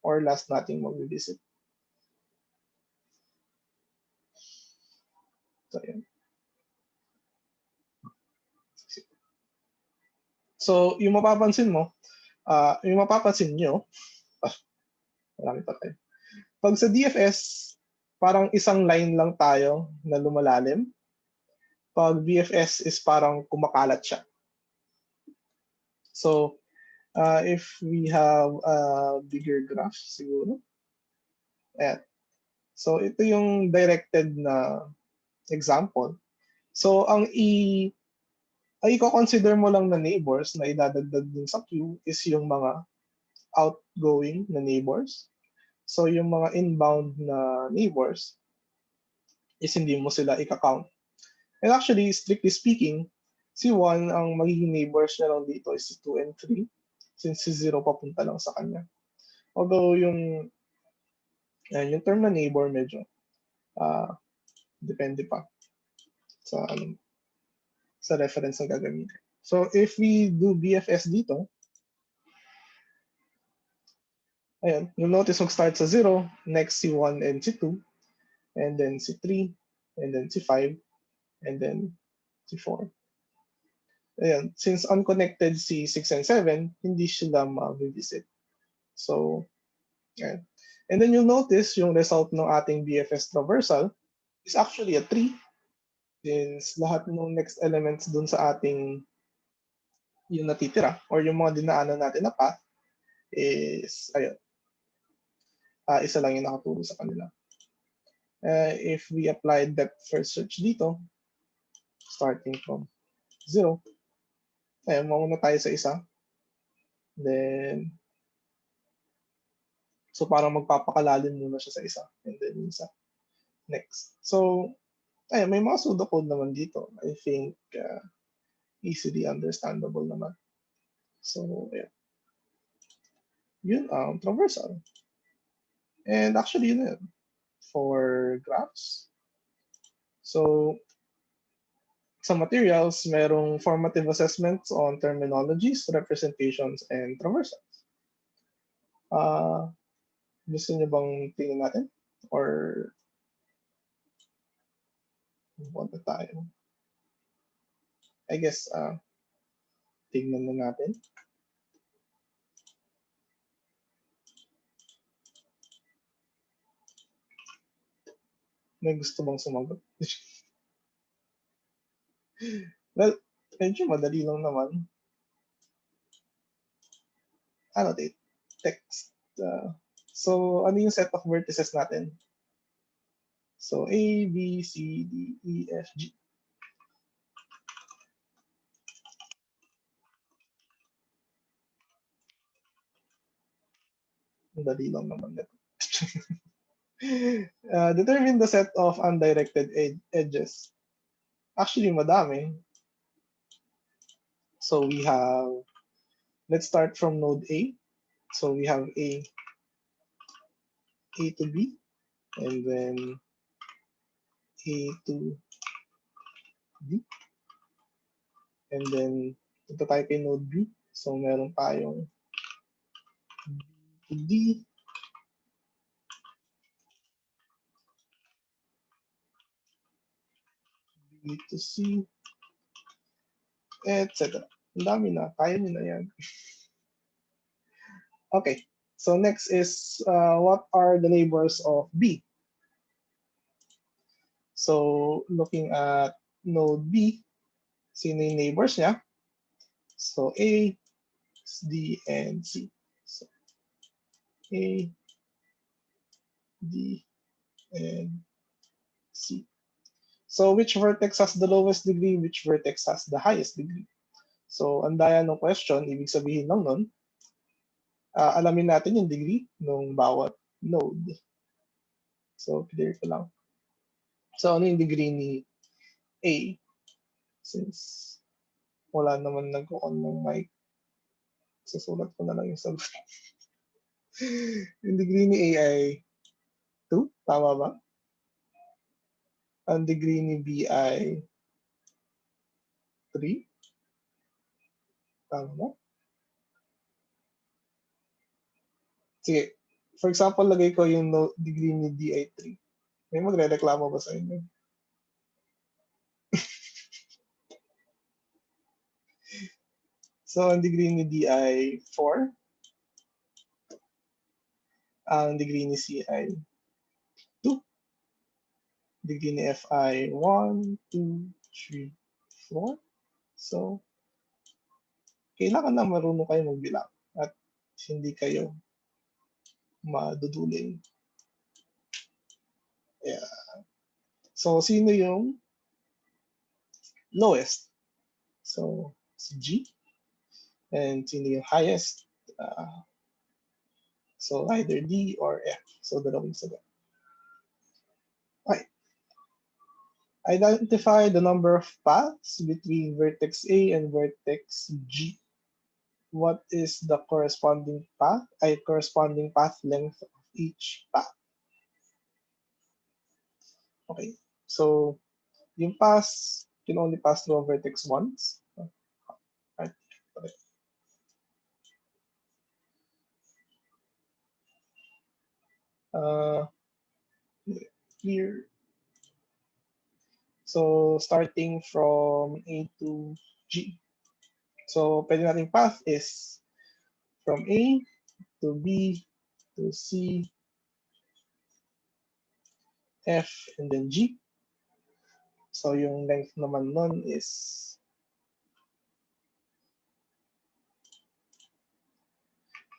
or last nating mag-visit. So, yun. So, yung mapapansin mo, yung mapapansin nyo, marami pa tayo. Pag sa DFS, parang isang line lang tayo na lumalalim. Pag BFS is parang kumakalat siya. So, if we have a bigger graph siguro. Ayan. So, ito yung directed na example. So, ang i-consider mo lang na neighbors na idadagdag din sa queue is yung mga outgoing na neighbors. So, yung mga inbound na neighbors is hindi mo sila i-count. And actually, strictly speaking, si 1 ang magiging neighbors niya lang dito is si 2 and 3 since si 0 papunta lang sa kanya. Although yung term na neighbor medyo depende pa sa reference na gagamitin. So if we do BFS dito, ayan, you'll notice mag-start sa 0, next si 1 and si 2, and then si 3, and then si 5, and then si 4. Ayan, since unconnected si 6 and 7, hindi sila ma-visit. So, ayan. And then you'll notice yung result ng ating BFS traversal is actually a 3 since lahat ng next elements dun sa ating yung natitira or yung mga dinaanan natin na path is, ayun, isa lang yung nakaturo sa kanila. If we apply depth first search dito, starting from 0, ayun, mauna tayo sa isa. Then, so parang magpapakalalim muna siya sa isa. And then isa. Next. So, ayun, may mga pseudocode naman dito. I think easily understandable naman. So, ayun. Yun ang traversal. And actually, yun for graphs. So, sa materials, merong formative assessments on terminologies, representations, and traversals. Gusto niyo bang tingnan natin? Or what na tayo? I guess, tingnan na natin. May gusto bang sumagot? Well, medyo madali lang naman. Annotate. text. So, ano yung set of vertices natin? So, A, B, C, D, E, F, G. Ang dali lang naman nito. Determine the set of undirected edges. Actually, madami. So, we have, let's start from node A. So, we have A to B, and then A to B, and then ito tayo kay node B. So, meron tayong B to D, B to C, etc. Ang dami na. Kaya nyo na yan. Okay. So, next is, what are the neighbors of B? So, looking at node B, sino yung neighbors niya? So, A, D, and C. So, A, D, and C. So, which vertex has the lowest degree? Which vertex has the highest degree? So, ang daya ng question, ibig sabihin lang nun, alamin natin yung degree ng bawat node. So, clear ko lang. So, ano yung degree ni A? Since wala naman nag-on ng mic, susulat ko na lang yung sagot. Yung degree ni A ay 2, tama ba? Ang degree ni B ay 3, tama ba? Sige, for example, lagay ko yung degree ni D ay 3. May magre-reklamo ba sa inyo? So, ang degree ni D ay 4. Ang degree ni C ay 2. Degree ni F ay 1, 2, 3, 4. So, kailangan na marunong kayo magbilang at hindi kayo maduduling. Yeah. So, sino yung lowest? So, si G. And sino yung highest? So, either D or F. So, dalawang sagot. Okay. Identify the number of paths between vertex A and vertex G. What is the corresponding path? Corresponding path length of each path. Okay. So, yung pass can only pass through a vertex once. Right. Okay. Here. So, starting from A to G. So, pwede nating path is from A to B to C, F, and then G. So, yung length naman nun is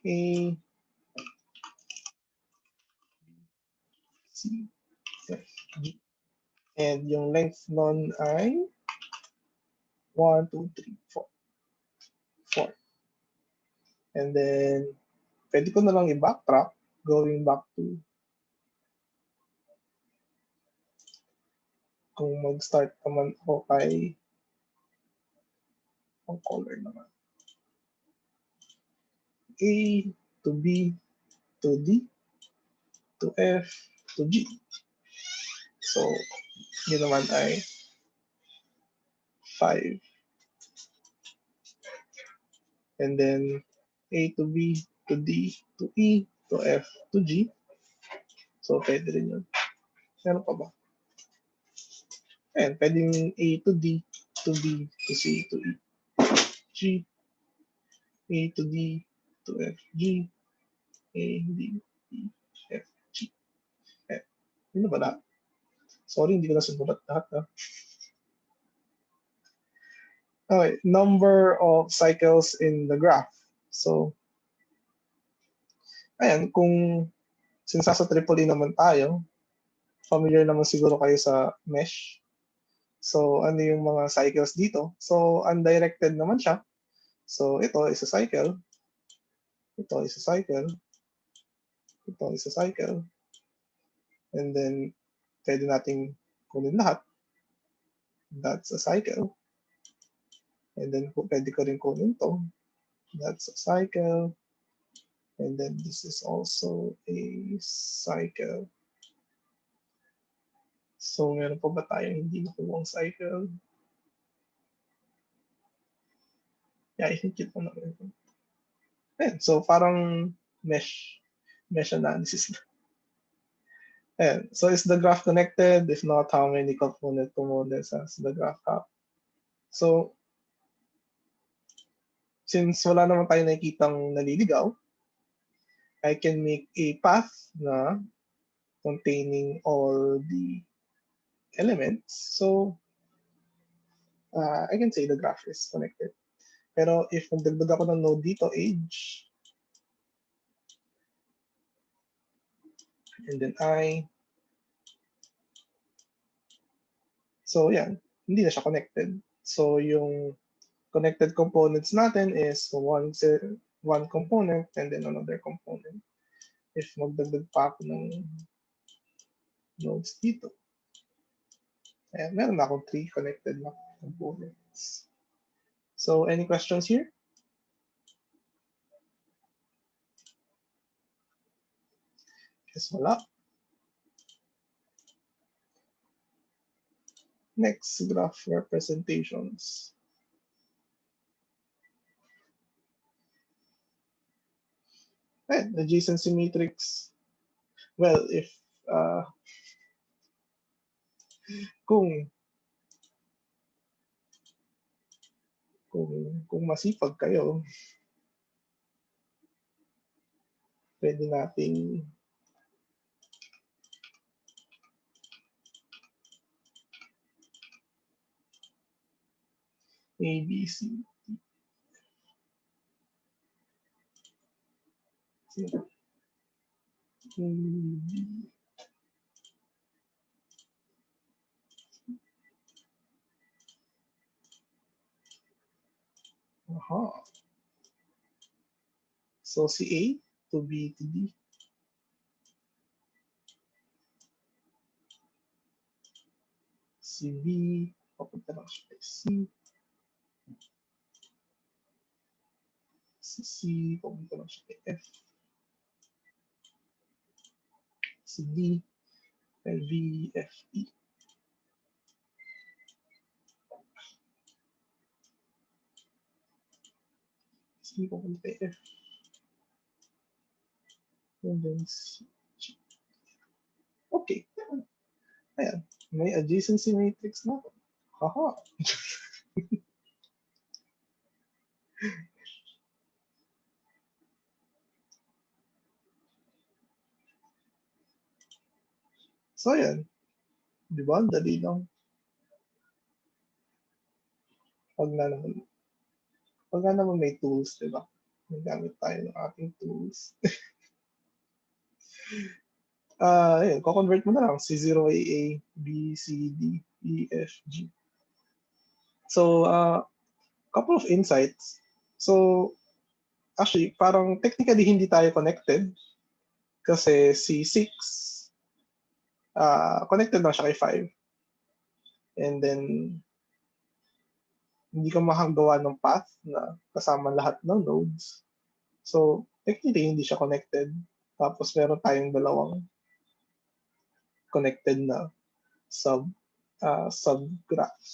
A, C, F, G. And yung length nun ay 1, 2, 3, 4. 4. And then, pwede ko na lang i-backtrack going back to kung mag-start naman ako kay ang color naman. A to B to D to F to G. So, yun naman ay 5. And then, A to B to D to E to F to G. So, pwede rin yun. Meron pa ba? Ayan, pwede yung A to D to B to C to E. G, A to D to F, G, A, D, E, F, G. Ayan. Yun na ba lahat? Sorry, hindi ko na sinulat lahat. Okay, number of cycles in the graph. So, Ayan, since nasa EEE naman tayo, familiar naman siguro kayo sa mesh. So, ano yung mga cycles dito? So, undirected naman siya. So, ito is a cycle. Ito is a cycle. Ito is a cycle. And then, pwede nating kunin lahat. That's a cycle. And then, pwede ko rin kunin to. That's a cycle. And then, this is also a cycle. So, meron pa ba tayong hindi nakuwang cycle? Yeah, I think ito na rin. Ayan, so, parang mesh analysis. Ayan, so is the graph connected? If not, how many components has the graph have? So, since wala naman tayo nakikitang naliligaw, I can make a path na containing all the elements. So, I can say the graph is connected. Pero if magdagdag ako ng node dito, age, and then I, so yan, hindi na siya connected. So yung connected components natin is one component and then another component. If magdagdag pa ako ng nodes dito, ayan, meron na akong 3 connected na components. So any questions here? Yes, wala. Next, graph representations. And adjacency matrix. Well, if kung masipag kayo, pwede nating ABC. Aha. So si A to B to D. Si B, papunta lang siya kay C. Si C, papunta lang siya kay F. Si D, kay V, F, E. C, papunta kay F. And then C, G. Okay. Ayan. May adjacency matrix na. Haha. So, ayan. Di ba? Dali lang. Pag na naman may tools, di ba? Nagamit tayo ng ating tools. Ayun, ko-convert mo na lang si 0AA, B, C, D, E, F, G. So, couple of insights. So, actually, parang technically hindi tayo connected kasi si 6, connected lang siya kay 5. And then, hindi ka makagawa ng path na kasama lahat ng nodes. So, technically, hindi siya connected. Tapos, meron tayong dalawang connected na subgraphs.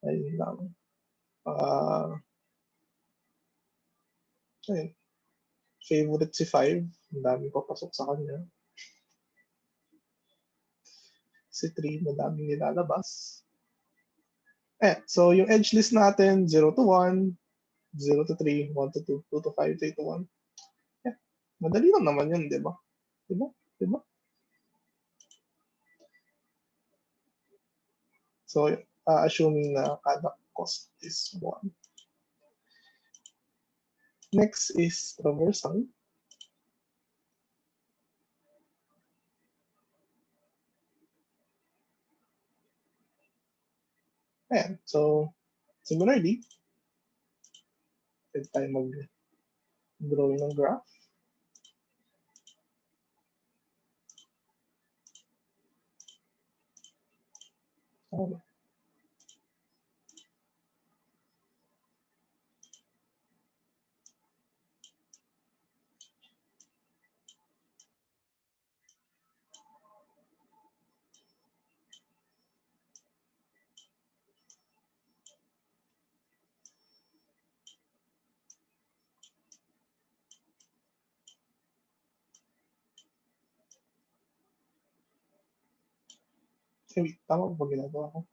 Ayun lang. Ayun. Favorite si 5. Ang dami papasok sa kanya. Si 3, madaming nilalabas. So yung edge list natin, 0 to 1, 0 to 3, 1 to 2, 2 to 5, 3 to 1. Madali lang naman yun, di ba? Di ba? So, assuming na kada cost is 1. Next is traversal. Ayan. So, similarly, pwede tayo mag-drawing ng graph. Okay. Wait, tama ba ginagawa ko?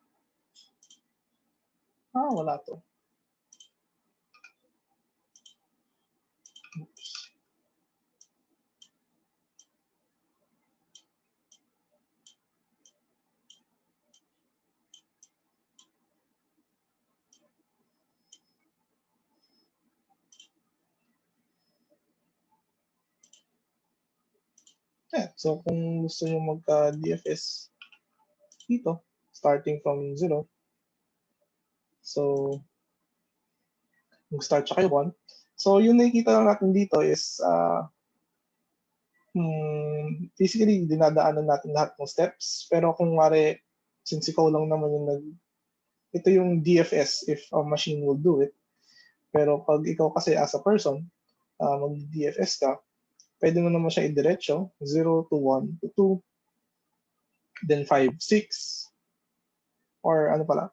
Wala to. Oops. Yeah, so kung gusto nyo magka-DFS dito, starting from 0, so mag-start siya kay 1. So yung nakikita lang natin dito is basically dinadaanan natin lahat ng steps. Pero kung mare, since ikaw lang naman yung ito yung DFS if a machine will do it. Pero pag ikaw kasi as a person, mag-DFS ka, pwede mo naman siya idiretso, 0 to 1 to 2, then 5, 6, or ano pala,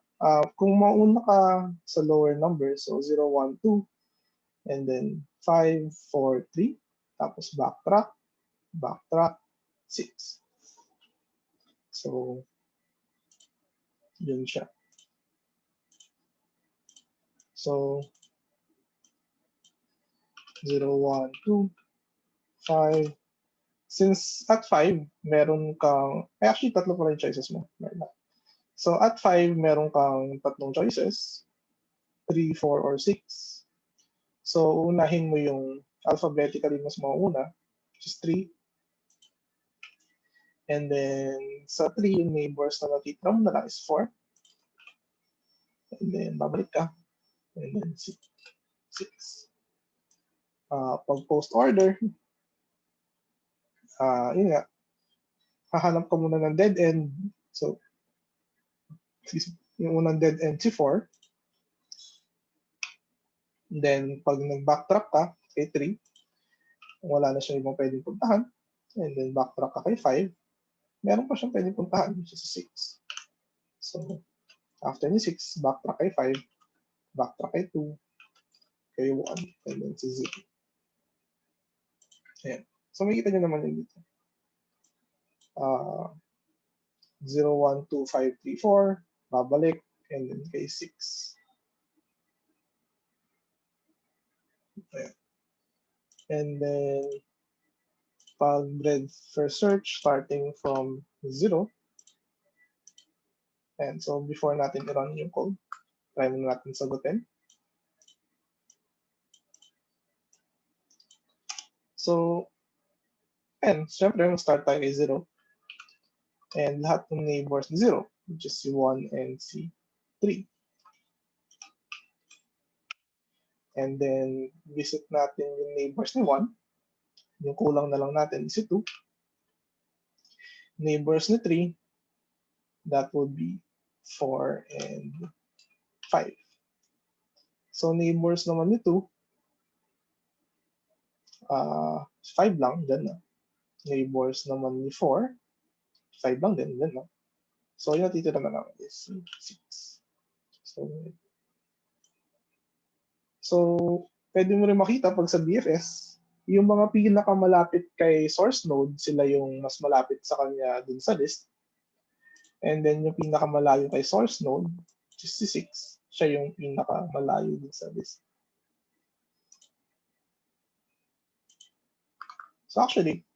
kung mauna ka sa lower number, so 0, 1, 2, and then 5, 4, 3, tapos backtrack, 6. So, yun siya. So, 0, 1, 2, 5. Since at 5, meron kang, actually, tatlo pa rin choices mo. So, at 5, meron kang tatlong choices, 3, 4, or 6. So, unahin mo yung alphabetically mas mauna, which is 3. And then, sa 3, yung neighbors na natitira mo na lang is 4. And then, babalik ka. And then, 6. Pag post order, yun nga, hahanap ka muna ng dead end. So, yung unang dead end si 4. Then, pag nag-backtrack ka kay 3, wala na siyang ibang pwedeng puntahan. And then, backtrack ka kay 5, meron pa siyang pwedeng puntahan, which is 6. So, after ni 6, backtrack kay 5, backtrack kay 2, kay 1, and then si 0. Ayan. So, makikita nyo naman yun dito. 0, 1, 2, 5, 3, 4, babalik, and then kay 6. Ayan. And then, pag breadth first search, starting from 0. And so, before natin i-run yung code, try muna natin sagutin. So, and syempre, start tayo kay 0. And lahat ng neighbors 0, which is si 1 and si 3. And then, visit natin yung neighbors ni 1. Yung kulang na lang natin is si 2. Neighbors ni 3, that would be 4 and 5. So, neighbors naman ni 2, 5 lang, dyan na. Neighbors naman ni 4, 5 lang din, dyan na. So, yung natitira na lang is 6. So, pwede mo rin makita pag sa BFS, yung mga pinakamalapit kay source node, sila yung mas malapit sa kanya dun sa list. And then yung pinakamalayo kay source node, which is 6, siya yung pinakamalayo dun sa list. So actually,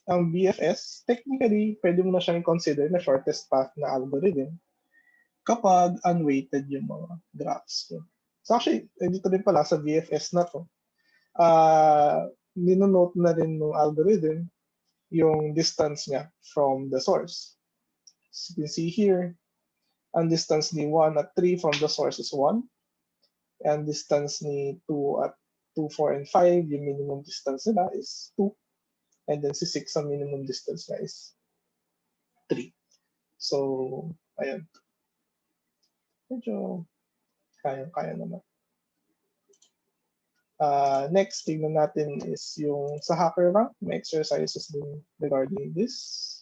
ang BFS, technically, pwede mo na siyang consider na shortest path na algorithm kapag unweighted yung mga graphs. So actually, dito din pala sa BFS na to, ninonote na rin ng algorithm yung distance niya from the source. So you can see here, Ang distance ni 1 at 3 from the source is 1. Ang distance ni 2 at 2, 4, and 5, yung minimum distance nila is 2. And then si 6, ang minimum distance na is 3. So, ayun. Medyo kaya naman. Next, tignan natin is yung sa HackerRank. May exercises din regarding this.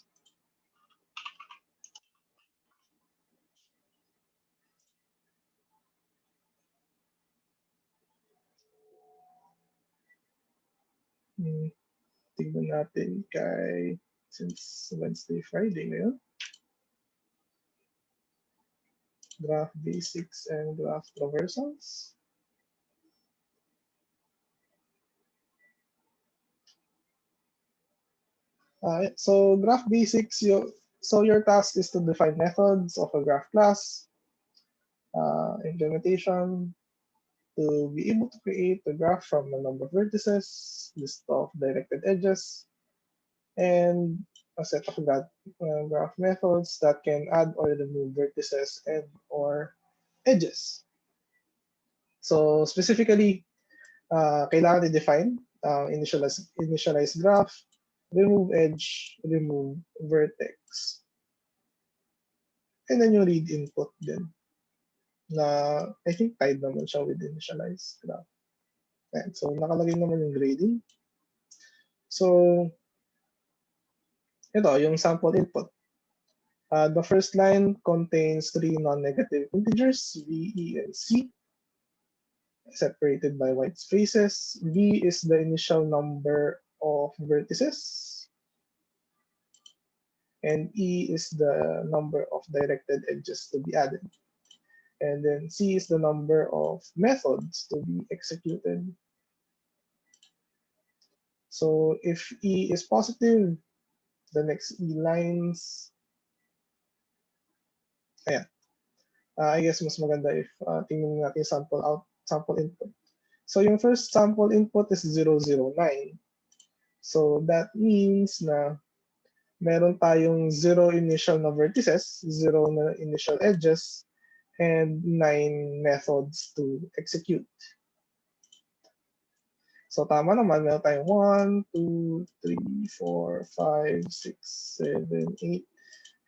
Tignan natin since Wednesday, Friday ngayon. Graph basics and graph traversals. So graph basics, so your task is to define methods of a graph class, implementation, to be able to create a graph from a number of vertices, list of directed edges, and a set of graph methods that can add or remove vertices and or edges. So specifically, kailangan i-define initialize graph, remove edge, remove vertex. And then yung read input din na I think tied naman siya with initialize graph. And so nakalagay naman yung grading. So ito yung sample input. The first line contains 3 non-negative integers, V, E, and C, separated by white spaces. V is the initial number of vertices, and E is the number of directed edges to be added. And then C is the number of methods to be executed. So if E is positive, the next E lines, ayan. I guess mas maganda if tingnan natin sample input. So yung first sample input is 009. So that means na meron tayong 0 initial na vertices, 0 na initial edges, and 9 methods to execute. So tama naman, meron tayong 1, 2, 3, 4, 5, 6, 7, 8,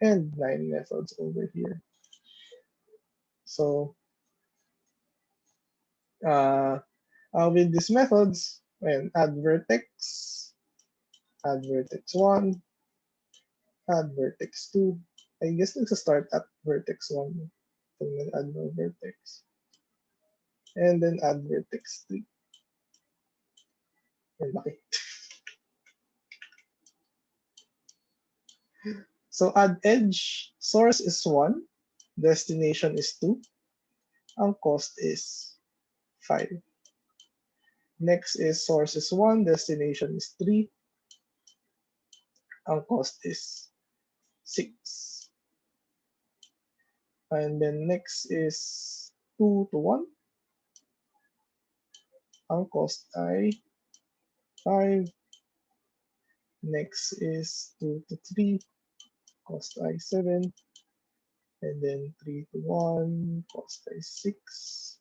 and 9 methods over here. So with these methods, add vertex 1, add vertex 2. I guess start at vertex 1. So add no vertex. And then add vertex 3. Ay, laki. So add edge, source is 1, destination is 2, ang cost is 5. Next is source is 1, destination is 3, ang cost is 6. And then next is 2 to 1, ang cost ay 5. Next is 2 to 3, cost ay 7. And then 3 to 1, cost ay 6.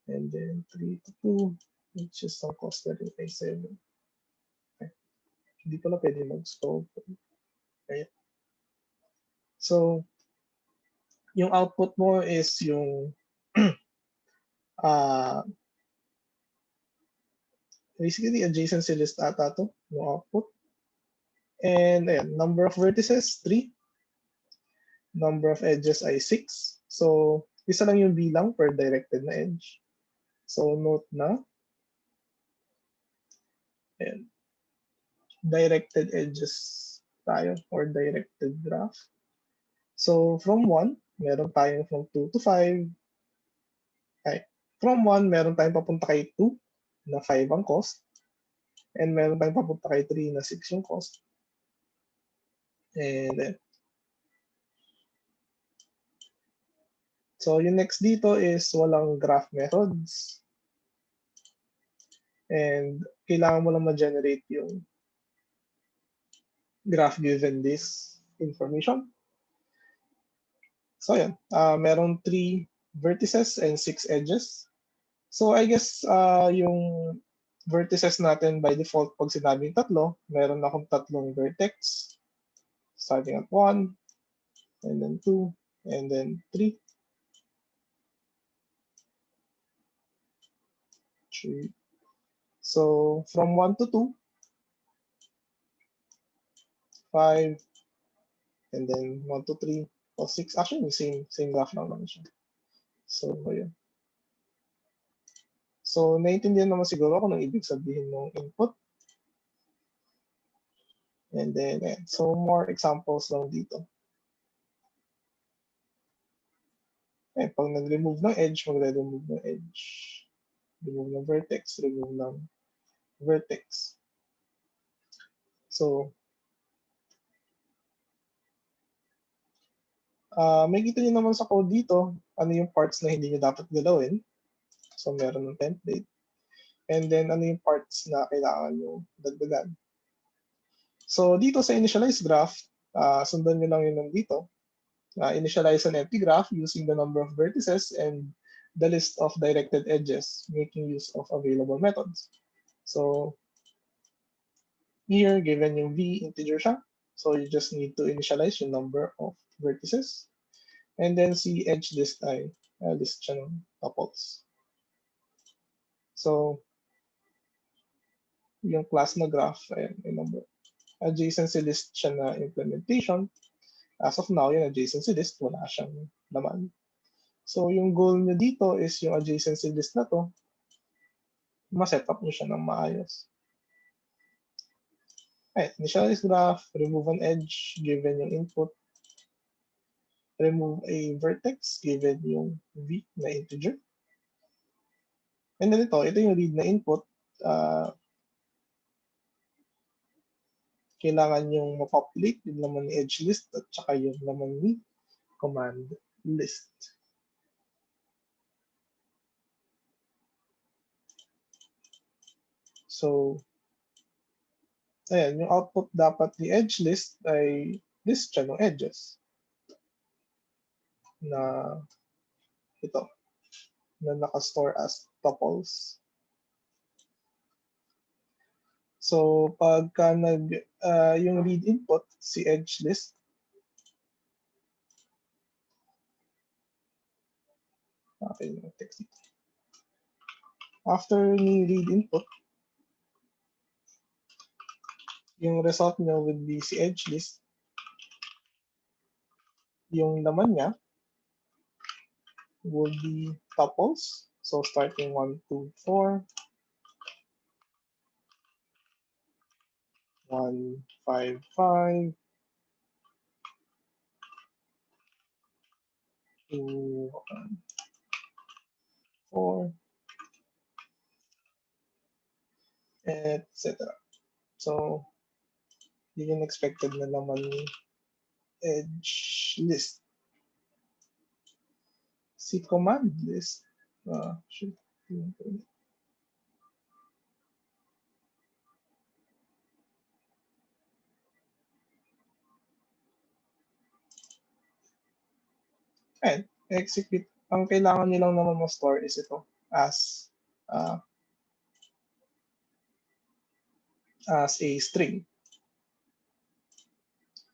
And then 3 to 2, which is ang cost na rin ay 7. Okay. Hindi pala pwede mag-scope. Okay. So, yung output mo is yung basically adjacency list ata to, yung output. And ayan, number of vertices, 3. Number of edges ay 6. So, isa lang yung bilang per directed na edge. So, note na, ayan, directed edges tayo or directed graph. So, from 1, meron tayong from 2 to 5. Ay, from 1, meron tayong papunta kay 2 na 5 ang cost. And meron tayong papunta kay 3 na 6 yung cost. And then, so yung next dito is walang graph methods. And kailangan mo lang ma-generate yung graph given this information. So yun, merong 3 vertices and 6 edges. So I guess yung vertices natin by default pag sinabing tatlo, meron akong tatlong vertex starting at 1, and then 2, and then 3. 3. So from 1 to 2, 5, and then 1 to 3, or 6. Actually, same graph lang naman siya. So, ayun. So, naiintindihan naman siguro kung anong ibig sabihin ng input. And then, ayan. So, more examples lang dito. Eh, pag nag-remove ng edge, magre-remove ng edge. Remove ng vertex, remove ng vertex. So, may kita nyo naman sa code dito, ano yung parts na hindi nyo dapat galawin. So, meron ng template. And then, ano yung parts na kailangan nyo dagdagan. So, dito sa initialize graph, sundan nyo lang yun nandito. Initialize an empty graph using the number of vertices and the list of directed edges, making use of available methods. So, here, given yung v integer siya, so you just need to initialize yung number of vertices. And then see edge list ay list siya ng tuples. So, yung class na graph, ayan, yung number. Adjacency list siya na implementation. As of now, yung adjacency list, wala siyang laman. So, yung goal nyo dito is yung adjacency list na to, ma-set up nyo siya ng maayos. Right, initialize graph, remove an edge given yung input, remove a vertex given yung v na integer. And then ito yung read na input. Kailangan yung ma-populate yung laman ni edge list at saka yung laman ni command list. So, ayan, yung output dapat ni edge list ay list siya ng edges na ito, na nakastore as tuples. So, pagka yung read input, si edge list, okay, yung text dito. After ni read input, yung result nyo would be si edge list. Yung laman niya would be tuples. So, starting 1, 2, 4, 1, 5, 5, 2, 4, etc. So, yun yung expected na naman ni edge list. Si command list, should and execute. Ang kailangan nilang naman ma-store is ito as a string.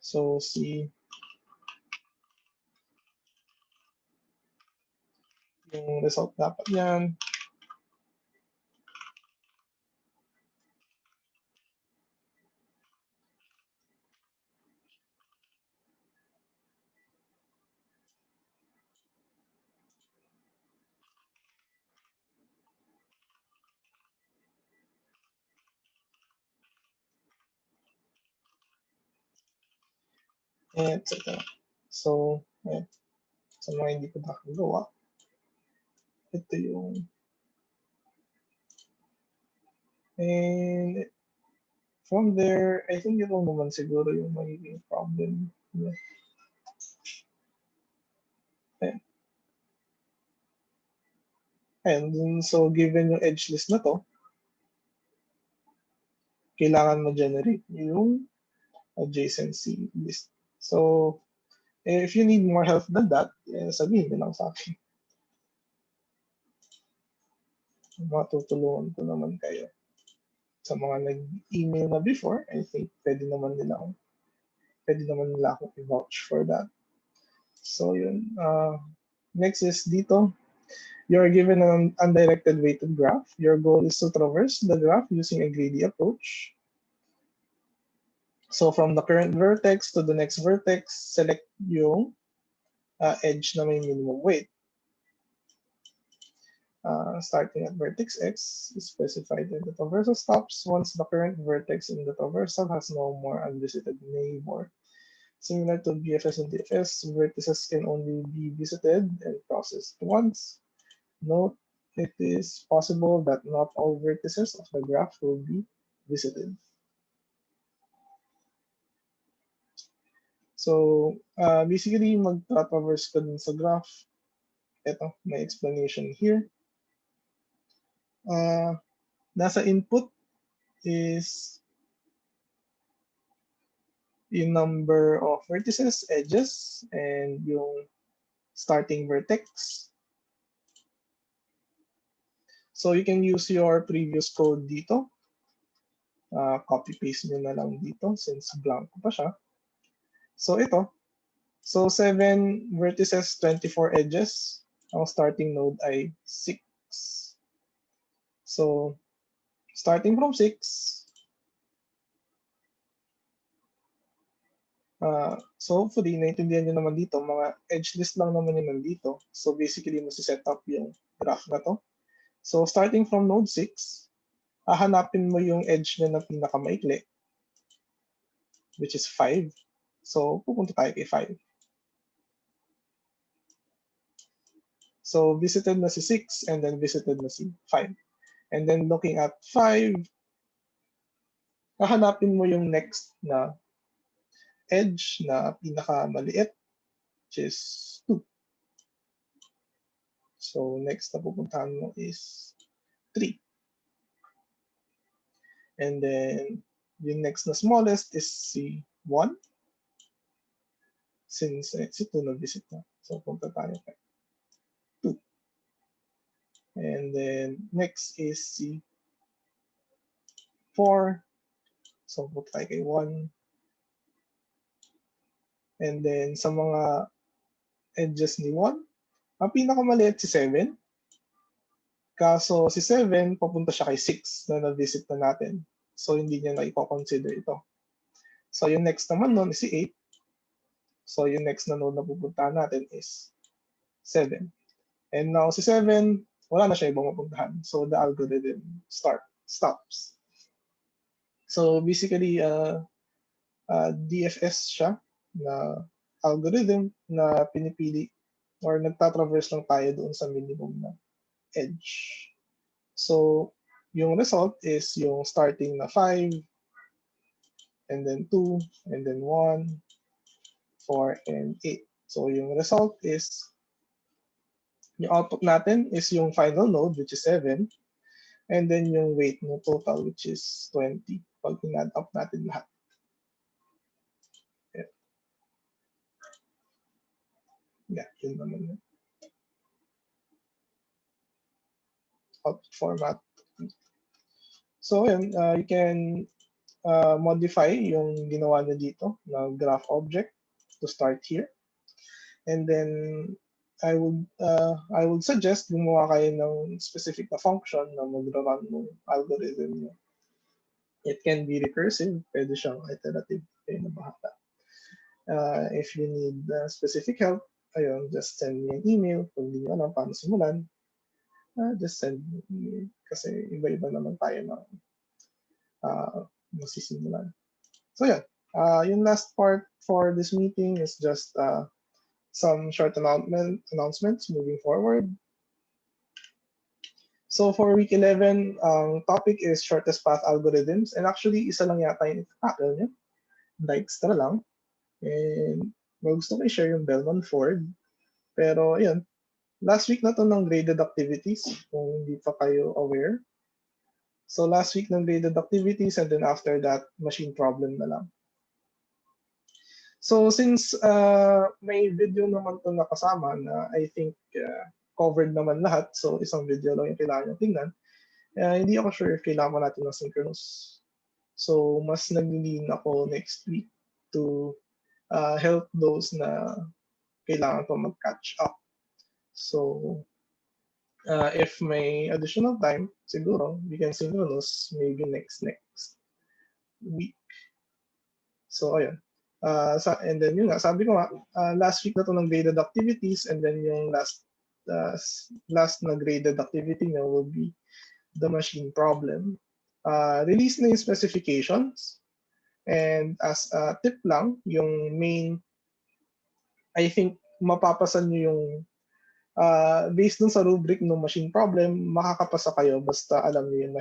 So, si yung result dapat yan. Etc. So, ayan. Sa mga hindi ko nakagawa, ito yung and from there, I think ito naman siguro yung magiging problem. Ayan. And so, given yung edge list na to, kailangan ma-generate yung adjacency list. So, If you need more help than that, sabihin nyo lang sa akin. Matutulungan ko naman kayo. Sa mga nag-email na before, I think pwede naman nila akong i-vouch for that. So yun. Next is dito. You're given an undirected weighted graph. Your goal is to traverse the graph using a greedy approach. So from the current vertex to the next vertex, select yung edge na may minimum weight. Starting at vertex X is specified in the traversal stops once the current vertex in the traversal has no more unvisited neighbor. Similar to BFS and DFS, vertices can only be visited and processed once. Note, it is possible that not all vertices of the graph will be visited. So, basically, mag-traverse ka dun sa graph. Ito, may explanation here. Nasa input is yung number of vertices, edges, and yung starting vertex. So you can use your previous code dito. Copy-paste nyo na lang dito since blank pa siya. So ito. So 7 vertices, 24 edges. Ang starting node ay 6. So starting from 6, so hopefully, naintindihan nyo naman dito, mga edge list lang naman yun nandito. So basically, set up yung graph na to. So starting from node 6, hahanapin mo yung edge na pinakamaikli, which is 5. So pupunta tayo kay 5. So visited na si 6 and then visited na si 5. And then looking at 5, hahanapin mo yung next na edge na pinakamaliit, which is 2. So next na pupuntahan mo is 3. And then yung next na smallest is si 1. Since si 2 na-visit na. So punta tayo kay 2. And then next is si 4. So punta tayo kay 1. And then sa mga edges ni 1, ang pinakamaliit si 7. Kaso si 7, papunta siya kay 6 na na-visit na natin. So hindi niya na i-consider ito. So yung next naman nun is si 8. So yung next na node na pupuntahan natin is 7. And now si 7, wala na siya ibang mapuntahan. So the algorithm stops. So basically, DFS siya na algorithm na pinipili or nagtatraverse lang tayo doon sa minimum na edge. So yung result is yung starting na 5, and then 2, and then 1, 4, and 8. So yung result is, yung output natin is yung final node, which is 7, and then yung weight no total, which is 20, pag in-add up natin lahat. Yeah, yun naman. Output format. So yun, you can modify yung ginawa niya dito na graph object to start here. And then I would suggest gumawa kayo ng specific na function na mag-run ng algorithm niyo. It can be recursive, pwede siyang iterative, kayo na bahala. If you need specific help, ayun, just send me an email. Kung hindi nyo alam paano simulan, just send me an email. Kasi iba-iba naman tayo na masisimulan. So yeah, yung last part for this meeting is just some short announcements moving forward. So for week 11, topic is shortest path algorithms. And actually, isa lang yata yung tackle niya. Extra lang. And gusto ko i-share yung Bellman Ford. Pero yun, last week na to ng graded activities, kung hindi pa kayo aware. So last week ng graded activities, and then after that, machine problem na lang. So since may video naman to nakasama na I think covered naman lahat, so isang video lang yung kailangan nyo tingnan, hindi ako sure if kailangan natin ng synchronous. So mas nag-lean ako next week to help those na kailangan pa mag-catch up. So if may additional time, siguro we can synchronous maybe next week. So ayun. And then yun nga, sabi ko nga, last week na to ng graded activities, and then yung last na graded activity na will be the machine problem. Release na yung specifications, and as a tip lang, yung main, I think mapapasan nyo yung based dun sa rubric ng machine problem, makakapasa kayo basta alam niyo yung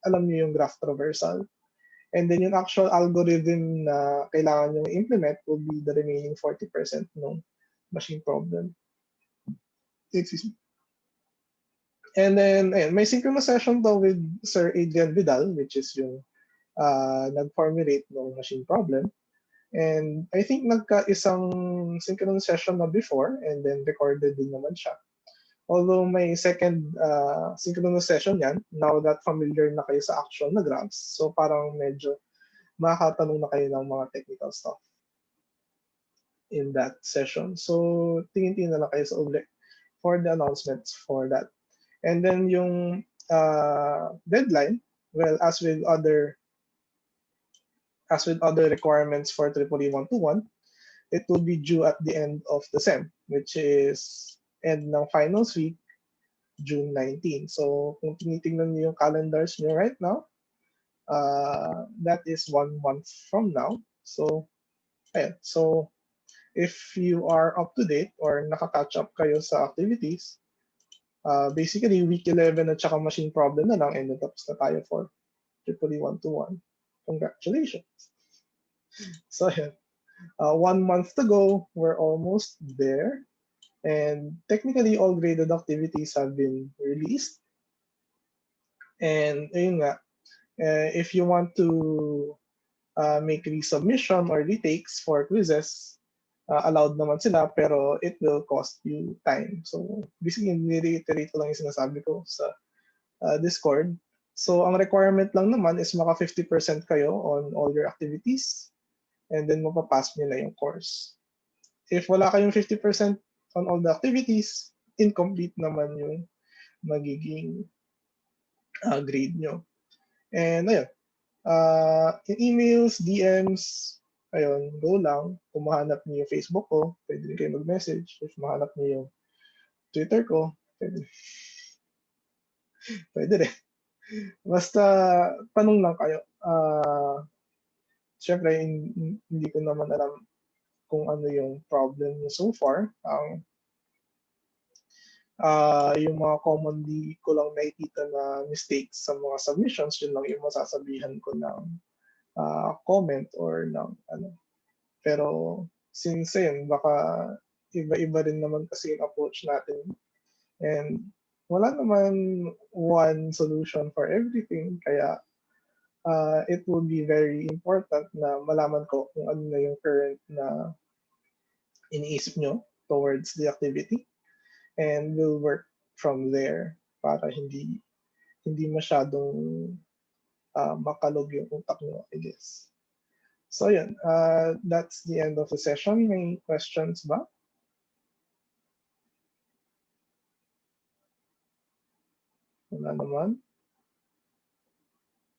alam niyo yung graph traversal. And then yung actual algorithm na kailangan nyo implement will be the remaining 40% ng machine problem. Excuse me. And then, ayun, may synchronous session daw with Sir Adrian Vidal, which is yung nag-formulate ng machine problem. And I think nagka-isang synchronous session na before, and then recorded din naman siya. Although may second synchronous session yan, now that familiar na kayo sa actual na graphs, so parang medyo makakatanong na kayo ng mga technical stuff in that session. So tingin-tingin na lang kayo sa uli for the announcements for that. And then yung deadline, well, as with other requirements for EEE 121, it will be due at the end of the SEM, which is end ng finals week, June 19. So kung tinitingnan niyo yung calendars niyo right now, that is 1 month from now. So, ayan. So, if you are up to date or naka-catch up kayo sa activities, basically week 11 at saka machine problem na lang, and tapos na tayo for EEE 121. Congratulations. So, ayan. 1 month to go, we're almost there. And technically, all graded activities have been released. And ayun nga, if you want to make resubmission or retakes for quizzes, allowed naman sila, pero it will cost you time. So basically, ni-reiterate ko lang yung sinasabi ko sa Discord. So ang requirement lang naman is maka 50% kayo on all your activities, and then mapapass nyo na yung course. If wala kayong 50% on all the activities, incomplete naman yung magiging grade nyo. And ayun, emails, DMs, ayun, go lang. Kung mahanap niyo yung Facebook ko, pwede rin kayo mag-message. If mahanap niyo yung Twitter ko, pwede rin. Basta tanong lang kayo. Siyempre, hindi ko naman alam kung ano yung problem niyo so far. Yung mga commonly ko lang nakikita na mistakes sa mga submissions, yun lang yung masasabihan ko ng comment or ng ano. Pero since yun, baka iba-iba rin naman kasi yung approach natin. And wala naman one solution for everything. Kaya it will be very important na malaman ko kung ano na yung current na iniisip nyo towards the activity. And we'll work from there para hindi masyadong makalog yung utak nyo, I guess. So yun, that's the end of the session. May questions ba? Wala naman.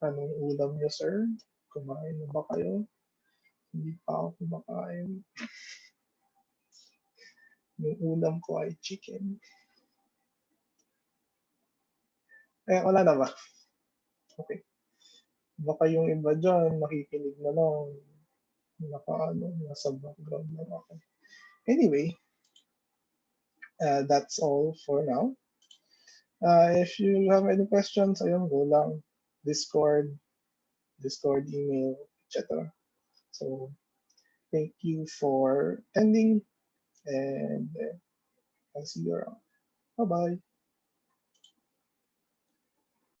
Anong ulam niyo, sir? Kumain na ba kayo? Hindi pa ako kumakain. Yung ulam ko ay chicken. Wala na ba? Okay. Baka yung iba dyan, makikinig na lang. Nasa background na ako. Anyway, that's all for now. If you have any questions, ayun, go lang. Discord email, etc. So, thank you for attending, and I'll see you around. Bye-bye.